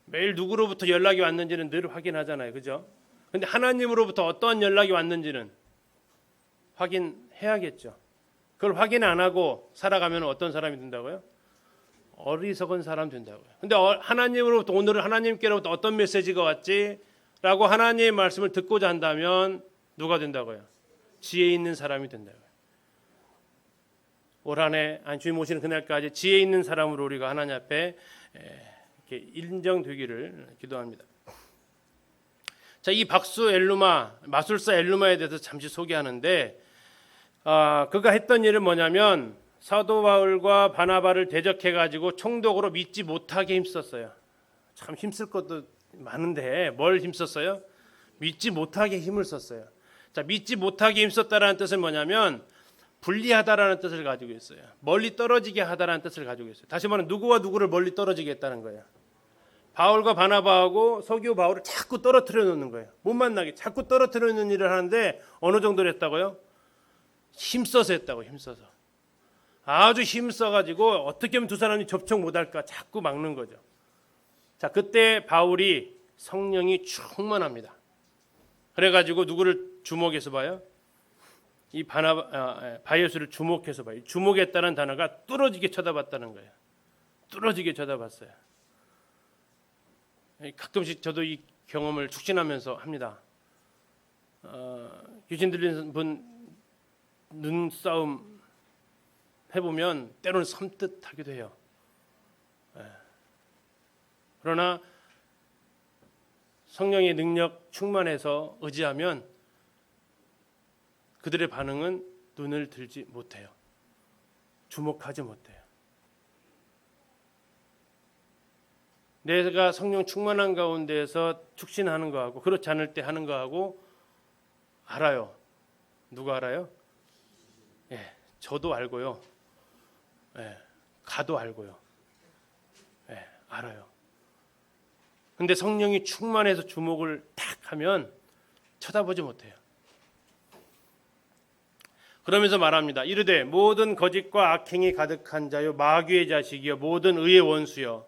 매일 누구로부터 연락이 왔는지는 늘 확인하잖아요. 그죠? 근데 하나님으로부터 어떠한 연락이 왔는지는 확인해야겠죠. 그걸 확인 안 하고 살아가면 어떤 사람이 된다고요? 어리석은 사람 된다고요. 근데 하나님으로부터 오늘은 하나님께로부터 어떤 메시지가 왔지라고 하나님의 말씀을 듣고자 한다면 누가 된다고요? 지혜 있는 사람이 된다고요. 올 한해 주님 오시는 그날까지 지혜 있는 사람으로 우리가 하나님 앞에 이렇게 인정되기를 기도합니다. 자, 이 박수 엘루마, 마술사 엘루마에 대해서 잠시 소개하는데 그가 했던 일은 뭐냐면 사도 바울과 바나바를 대적해 가지고 총독으로 믿지 못하게 힘썼어요. 참 힘쓸 것도 많은데 뭘 힘썼어요? 믿지 못하게 힘을 썼어요. 자, 믿지 못하게 힘썼다라는 뜻은 뭐냐면 분리하다라는 뜻을 가지고 있어요. 멀리 떨어지게 하다라는 뜻을 가지고 있어요. 다시 말하면 누구와 누구를 멀리 떨어지게 했다는 거예요. 바울과 바나바하고 서기오 바울을 자꾸 떨어뜨려 놓는 거예요. 못 만나게 자꾸 떨어뜨려 놓는 일을 하는데 어느 정도로 했다고요? 힘써서 했다고. 힘써서. 아주 힘써가지고 어떻게 하면 두 사람이 접촉 못할까 자꾸 막는 거죠. 자, 그때 바울이 성령이 충만합니다. 그래가지고 누구를 주목해서 봐요? 이 바예수를 주목해서 봐요. 주목했다는 단어가 뚫어지게 쳐다봤다는 거예요. 뚫어지게 쳐다봤어요. 가끔씩 저도 이 경험을 축신하면서 합니다. 귀신 들리는 분 눈싸움 해보면 때로는 섬뜩하기도 해요. 그러나 성령의 능력 충만해서 의지하면 그들의 반응은 눈을 들지 못해요. 주목하지 못해요. 내가 성령 충만한 가운데에서 축신하는 거하고 그렇지 않을 때 하는 거하고 알아요. 누가 알아요? 예, 저도 알고요. 예, 가도 알고요. 예, 알아요. 근데 성령이 충만해서 주목을 탁 하면 쳐다보지 못해요. 그러면서 말합니다. 이르되 모든 거짓과 악행이 가득한 자요 마귀의 자식이요 모든 의의 원수요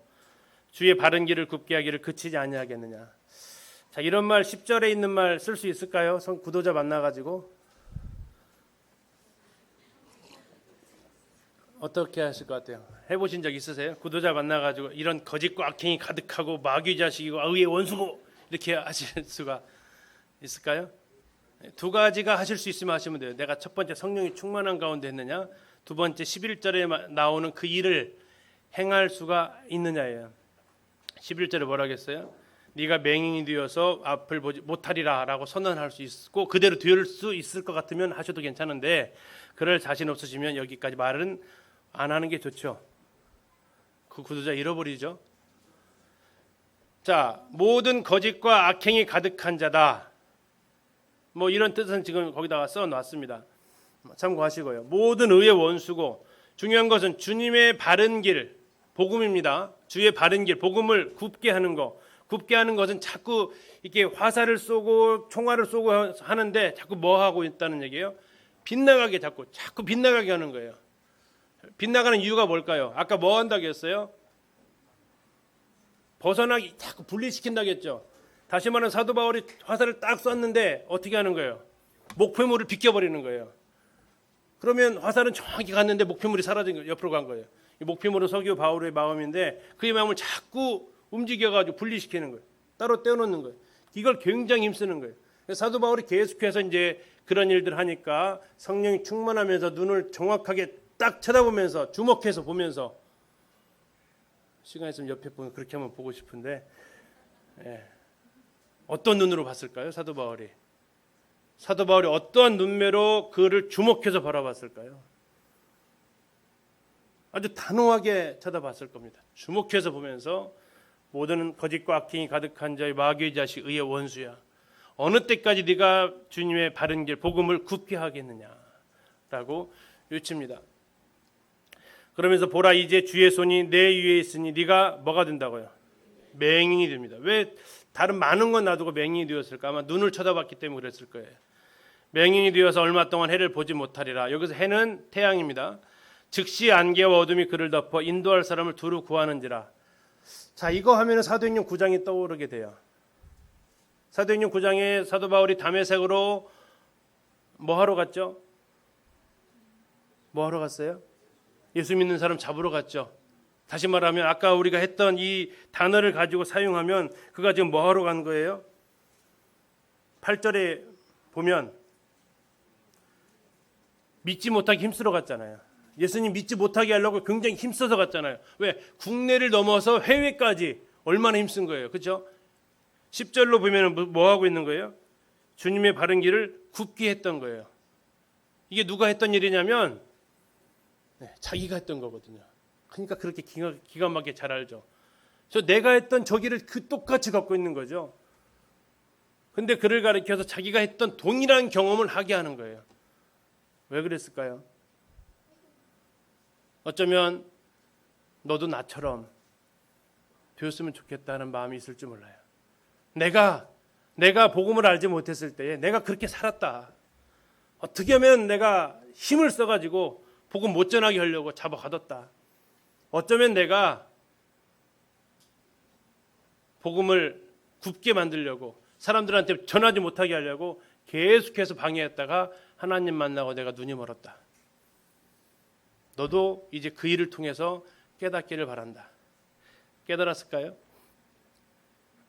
주의 바른 길을 굽게 하기를 그치지 아니하겠느냐. 자, 이런 말 10절에 있는 말 쓸 수 있을까요? 구도자 만나가지고 어떻게 하실 것 같아요? 해보신 적 있으세요? 구도자 만나가지고 이런 거짓과 악행이 가득하고 마귀 자식이고 의의 원수고 이렇게 하실 수가 있을까요? 두 가지가 하실 수 있으면 하시면 돼요. 내가 첫 번째 성령이 충만한 가운데 했느냐, 두 번째 11절에 나오는 그 일을 행할 수가 있느냐예요. 11절에 뭐라 하겠어요? 네가 맹인이 되어서 앞을 보지 못하리라 라고 선언할 수 있고 그대로 될 수 있을 것 같으면 하셔도 괜찮은데 그럴 자신 없으시면 여기까지 말은 안 하는 게 좋죠. 그 구도자 잃어버리죠. 자, 모든 거짓과 악행이 가득한 자다. 뭐 이런 뜻은 지금 거기다가 써놨습니다. 참고하시고요. 모든 의의 원수고 중요한 것은 주님의 바른 길, 복음입니다. 주의 바른 길, 복음을 굽게 하는 거. 굽게 하는 것은 자꾸 이렇게 화살을 쏘고 총알을 쏘고 하는데 자꾸 뭐 하고 있다는 얘기예요? 빗나가게 자꾸 빗나가게 하는 거예요. 빗나가는 이유가 뭘까요? 아까 뭐 한다고 했어요? 벗어나기 자꾸 분리시킨다겠죠. 다시 말하면 사도 바울이 화살을 딱 쐈는데 어떻게 하는 거예요? 목표물을 비껴버리는 거예요. 그러면 화살은 정확히 갔는데 목표물이 사라진 거예요. 옆으로 간 거예요. 이 목표물은 서기오 바울의 마음인데 그의 마음을 자꾸 움직여가지고 분리시키는 거예요. 따로 떼어놓는 거예요. 이걸 굉장히 힘쓰는 거예요. 사도 바울이 계속해서 이제 그런 일들 하니까 성령이 충만하면서 눈을 정확하게 딱 쳐다보면서 주목해서 보면서 시간 있으면 옆에 보면 그렇게 한번 보고 싶은데 어떤 눈으로 봤을까요? 사도 바울이 어떠한 눈매로 그를 주목해서 바라봤을까요? 아주 단호하게 쳐다봤을 겁니다. 주목해서 보면서 모든 거짓과 악행이 가득한 자의 마귀의 자식 의의 원수야. 어느 때까지 네가 주님의 바른 길 복음을 굽게 하겠느냐라고 외칩니다. 그러면서 보라 이제 주의 손이 내 위에 있으니 네가 뭐가 된다고요? 맹인이 됩니다. 왜 다른 많은 건 놔두고 맹인이 되었을까? 아마 눈을 쳐다봤기 때문에 그랬을 거예요. 맹인이 되어서 얼마 동안 해를 보지 못하리라. 여기서 해는 태양입니다. 즉시 안개와 어둠이 그를 덮어 인도할 사람을 두루 구하는지라. 자, 이거 하면은 사도행전 9장이 떠오르게 돼요. 사도행전 9장에 사도 바울이 다메섹으로 뭐 하러 갔죠? 뭐 하러 갔어요? 예수 믿는 사람 잡으러 갔죠. 다시 말하면 아까 우리가 했던 이 단어를 가지고 사용하면 그가 지금 뭐 하러 간 거예요? 8절에 보면 믿지 못하게 힘쓰러 갔잖아요. 예수님 믿지 못하게 하려고 굉장히 힘써서 갔잖아요. 왜? 국내를 넘어서 해외까지 얼마나 힘쓴 거예요. 그렇죠? 10절로 보면 뭐 하고 있는 거예요? 주님의 바른 길을 굽게 했던 거예요. 이게 누가 했던 일이냐면 자기가 했던 거거든요. 그러니까 그렇게 기가 막히게 잘 알죠. 저 내가 했던 저 길을 똑같이 갖고 있는 거죠. 근데 그를 가리켜서 자기가 했던 동일한 경험을 하게 하는 거예요. 왜 그랬을까요? 어쩌면 너도 나처럼 되었으면 좋겠다는 마음이 있을지 몰라요. 내가 복음을 알지 못했을 때에 내가 그렇게 살았다. 어떻게 하면 내가 힘을 써가지고 복음 못 전하게 하려고 잡아가뒀다. 어쩌면 내가 복음을 굽게 만들려고 사람들한테 전하지 못하게 하려고 계속해서 방해했다가 하나님 만나고 내가 눈이 멀었다. 너도 이제 그 일을 통해서 깨닫기를 바란다. 깨달았을까요?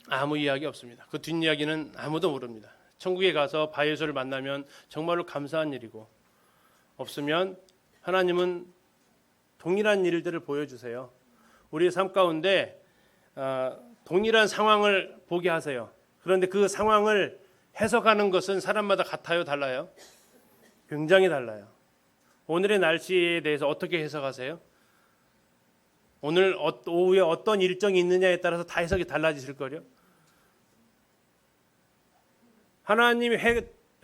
아무 이야기 없습니다. 그 뒷이야기는 아무도 모릅니다. 천국에 가서 바예수를 만나면 정말로 감사한 일이고, 없으면 하나님은 동일한 일들을 보여주세요. 우리의 삶 가운데 동일한 상황을 보게 하세요. 그런데 그 상황을 해석하는 것은 사람마다 같아요, 달라요? 굉장히 달라요. 오늘의 날씨에 대해서 어떻게 해석하세요? 오늘 오후에 어떤 일정이 있느냐에 따라서 다 해석이 달라지실 거요. 하나님이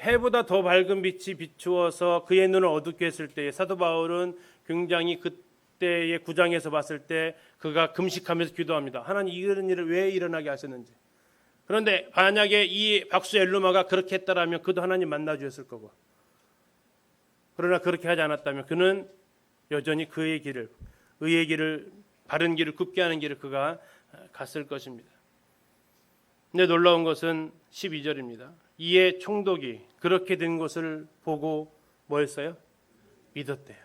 해보다 더 밝은 빛이 비추어서 그의 눈을 어둡게 했을 때에 사도 바울은 굉장히 그때의 구장에서 봤을 때 그가 금식하면서 기도합니다. 하나님 이런 일을 왜 일어나게 하셨는지. 그런데 만약에 이 박수 엘루마가 그렇게 했다라면 그도 하나님 만나 주셨을 거고, 그러나 그렇게 하지 않았다면 그는 여전히 그의 길을, 의의 길을, 바른 길을, 굽게 하는 길을 그가 갔을 것입니다. 근데 놀라운 것은 12절입니다. 이에 총독이 그렇게 된 것을 보고 뭐 했어요? 믿었대요.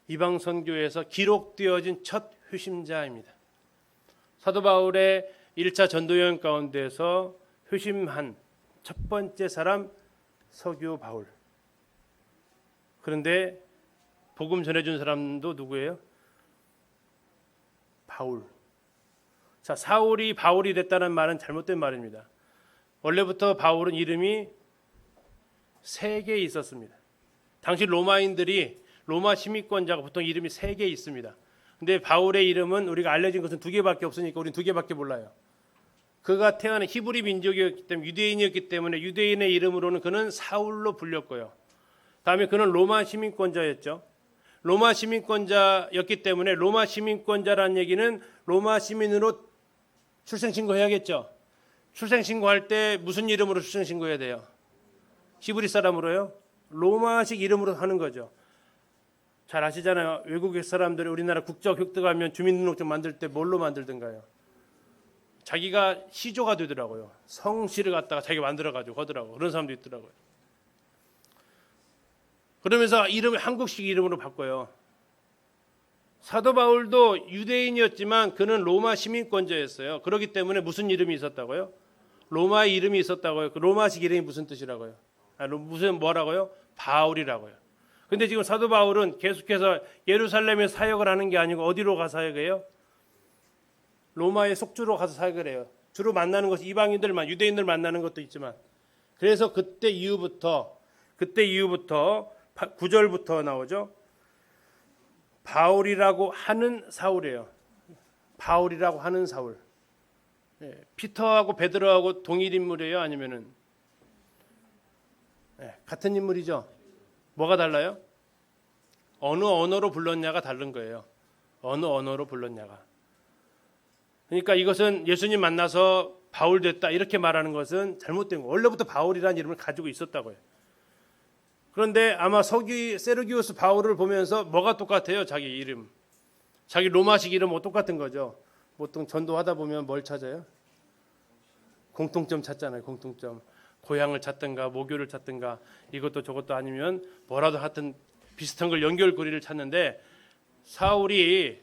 이방 선교에서 기록되어진 첫 회심자입니다. 사도 바울의 1차 전도 여행 가운데서 회심한 첫 번째 사람 서교 바울. 그런데 복음 전해준 사람도 누구예요? 바울. 자, 사울이 바울이 됐다는 말은 잘못된 말입니다. 원래부터 바울은 이름이 3개 있었습니다. 당시 로마인들이 로마 시민권자가 보통 이름이 3개 있습니다. 근데 바울의 이름은 우리가 알려진 것은 2개밖에 없으니까 우리는 2개밖에 몰라요. 그가 태어난 히브리 민족이었기 때문에, 유대인이었기 때문에 유대인의 이름으로는 그는 사울로 불렸고요. 다음에 그는 로마 시민권자였죠. 로마 시민권자였기 때문에 로마 시민권자라는 얘기는 로마 시민으로 출생신고해야겠죠. 출생신고할 때 무슨 이름으로 출생신고해야 돼요? 히브리 사람으로요? 로마식 이름으로 하는 거죠. 잘 아시잖아요. 외국 사람들이 우리나라 국적 획득하면 주민등록증 만들 때 뭘로 만들던가요? 자기가 시조가 되더라고요. 성씨를 갖다가 자기가 만들어가지고 하더라고요. 그런 사람도 있더라고요. 그러면서 이름을 한국식 이름으로 바꿔요. 사도 바울도 유대인이었지만 그는 로마 시민권자였어요. 그렇기 때문에 무슨 이름이 있었다고요? 로마의 이름이 있었다고요. 그 로마식 이름이 무슨 뜻이라고요? 무슨 뭐라고요? 바울이라고요. 근데 지금 사도 바울은 계속해서 예루살렘에 사역을 하는 게 아니고 어디로 가서 사역해요? 로마의 속주로 가서 사역을 해요. 주로 만나는 것이 이방인들만, 유대인들 만나는 것도 있지만, 그래서 그때 이후부터 9절부터 나오죠. 바울이라고 하는 사울이에요. 바울이라고 하는 사울. 피터하고 베드로하고 동일 인물이에요? 아니면은 같은 인물이죠. 뭐가 달라요? 어느 언어로 불렀냐가 다른 거예요. 어느 언어로 불렀냐가. 그러니까 이것은 예수님 만나서 바울 됐다 이렇게 말하는 것은 잘못된 거예요. 원래부터 바울이라는 이름을 가지고 있었다고요. 그런데 아마 세르기우스 바울을 보면서 뭐가 똑같아요? 자기 이름. 자기 로마식 이름하고 똑같은 거죠. 보통 전도하다 보면 뭘 찾아요? 공통점 찾잖아요. 공통점. 고향을 찾든가 모교를 찾든가 이것도 저것도 아니면 뭐라도 하여튼 비슷한 걸 연결고리를 찾는데, 사울이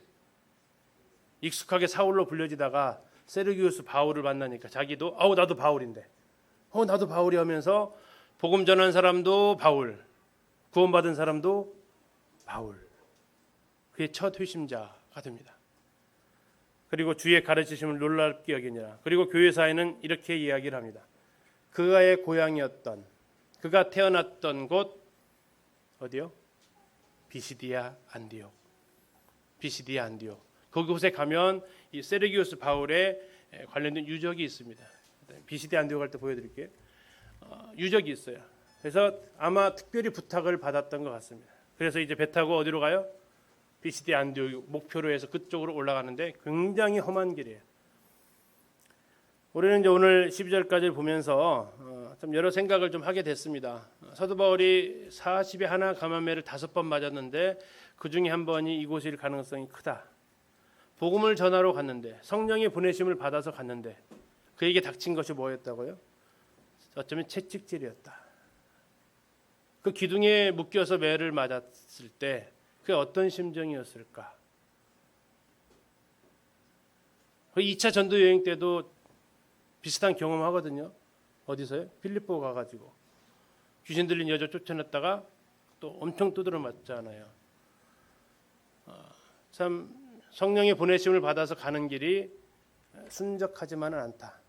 익숙하게 사울로 불려지다가 세르기우스 바울을 만나니까 자기도 나도 바울인데 나도 바울이 하면서 복음 전한 사람도 바울, 구원받은 사람도 바울. 그의 첫 회심자가 됩니다. 그리고 주의 가르치심을 놀랍게 여기니라. 그리고 교회사에는 이렇게 이야기를 합니다. 그가의 고향이었던, 그가 태어났던 곳 어디요? 비시디아 안디옥. 비시디아 안디옥. 그곳에 가면 이 세르기우스 바울에 관련된 유적이 있습니다. 비시디아 안디옥 갈 때 보여드릴게요. 유적이 있어요. 그래서 아마 특별히 부탁을 받았던 것 같습니다. 그래서 이제 배 타고 어디로 가요? 비시디 안디옥 목표로 해서 그쪽으로 올라가는데 굉장히 험한 길이에요. 우리는 이제 오늘 12절까지를 보면서 좀 여러 생각을 좀 하게 됐습니다. 사도 바울이 40에 하나 감암매를 5번 맞았는데 그 중에 한 번이 이곳일 가능성이 크다. 복음을 전하러 갔는데 성령의 보내심을 받아서 갔는데 그에게 닥친 것이 뭐였다고요? 어쩌면 채찍질이었다. 그 기둥에 묶여서 매를 맞았을 때 그게 어떤 심정이었을까? 그 2차 전도 여행 때도 비슷한 경험하거든요. 어디서요? 필리포 가가지고 귀신 들린 여자 쫓아냈다가 또 엄청 두드려 맞잖아요. 참 성령의 보내심을 받아서 가는 길이 순적하지만은 않다.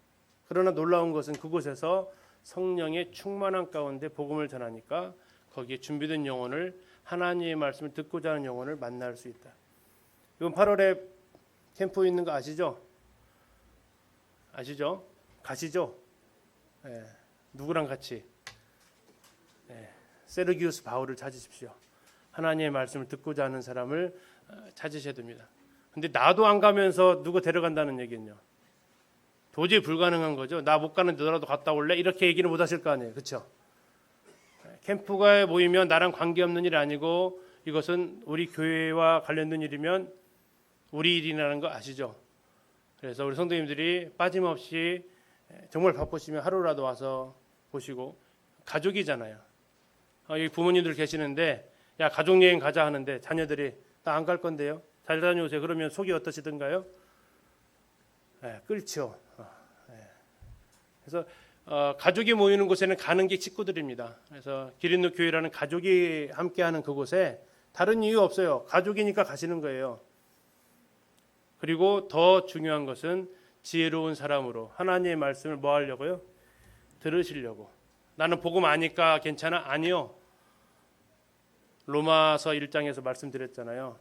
그러나 놀라운 것은 그곳에서 성령의 충만한 가운데 복음을 전하니까 거기에 준비된 영혼을 하나님의 말씀을 듣고자 하는 영혼을 만날 수 있다. 이번 8월에 캠프 있는 거 아시죠? 아시죠? 가시죠? 예, 누구랑 같이? 예, 세르기우스 바울을 찾으십시오. 하나님의 말씀을 듣고자 하는 사람을 찾으셔야 됩니다. 근데 나도 안 가면서 누구 데려간다는 얘기는요. 도저히 불가능한 거죠. 나 못 가는데 너라도 갔다 올래? 이렇게 얘기는 못 하실 거 아니에요. 그렇죠? 캠프가에 모이면 나랑 관계없는 일 아니고 이것은 우리 교회와 관련된 일이면 우리 일이라는 거 아시죠? 그래서 우리 성도님들이 빠짐없이 정말 바쁘시면 하루라도 와서 보시고 가족이잖아요. 여기 부모님들 계시는데 야 가족 여행 가자 하는데 자녀들이 나 안 갈 건데요. 잘 다녀오세요. 그러면 속이 어떠시던가요? 끓죠. 그래서 가족이 모이는 곳에는 가는 게 식구들입니다. 그래서 기린노 교회라는 가족이 함께하는 그곳에 다른 이유 없어요. 가족이니까 가시는 거예요. 그리고 더 중요한 것은 지혜로운 사람으로 하나님의 말씀을 뭐 하려고요? 들으시려고. 나는 복음 아니까 괜찮아? 아니요. 로마서 1장에서 말씀드렸잖아요.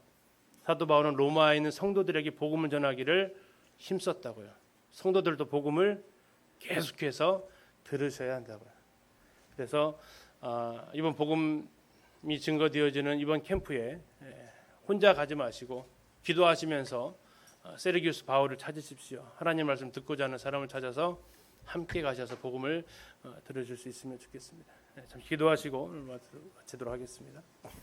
사도 바울은 로마에 있는 성도들에게 복음을 전하기를 힘썼다고요. 성도들도 복음을 계속해서 들으셔야 한다고요. 그래서 이번 복음이 증거되어지는 이번 캠프에 혼자 가지 마시고 기도하시면서 세르기우스 바울을 찾으십시오. 하나님 말씀 듣고자 하는 사람을 찾아서 함께 가셔서 복음을 들어줄 수 있으면 좋겠습니다. 잠시 기도하시고 마치도록 하겠습니다.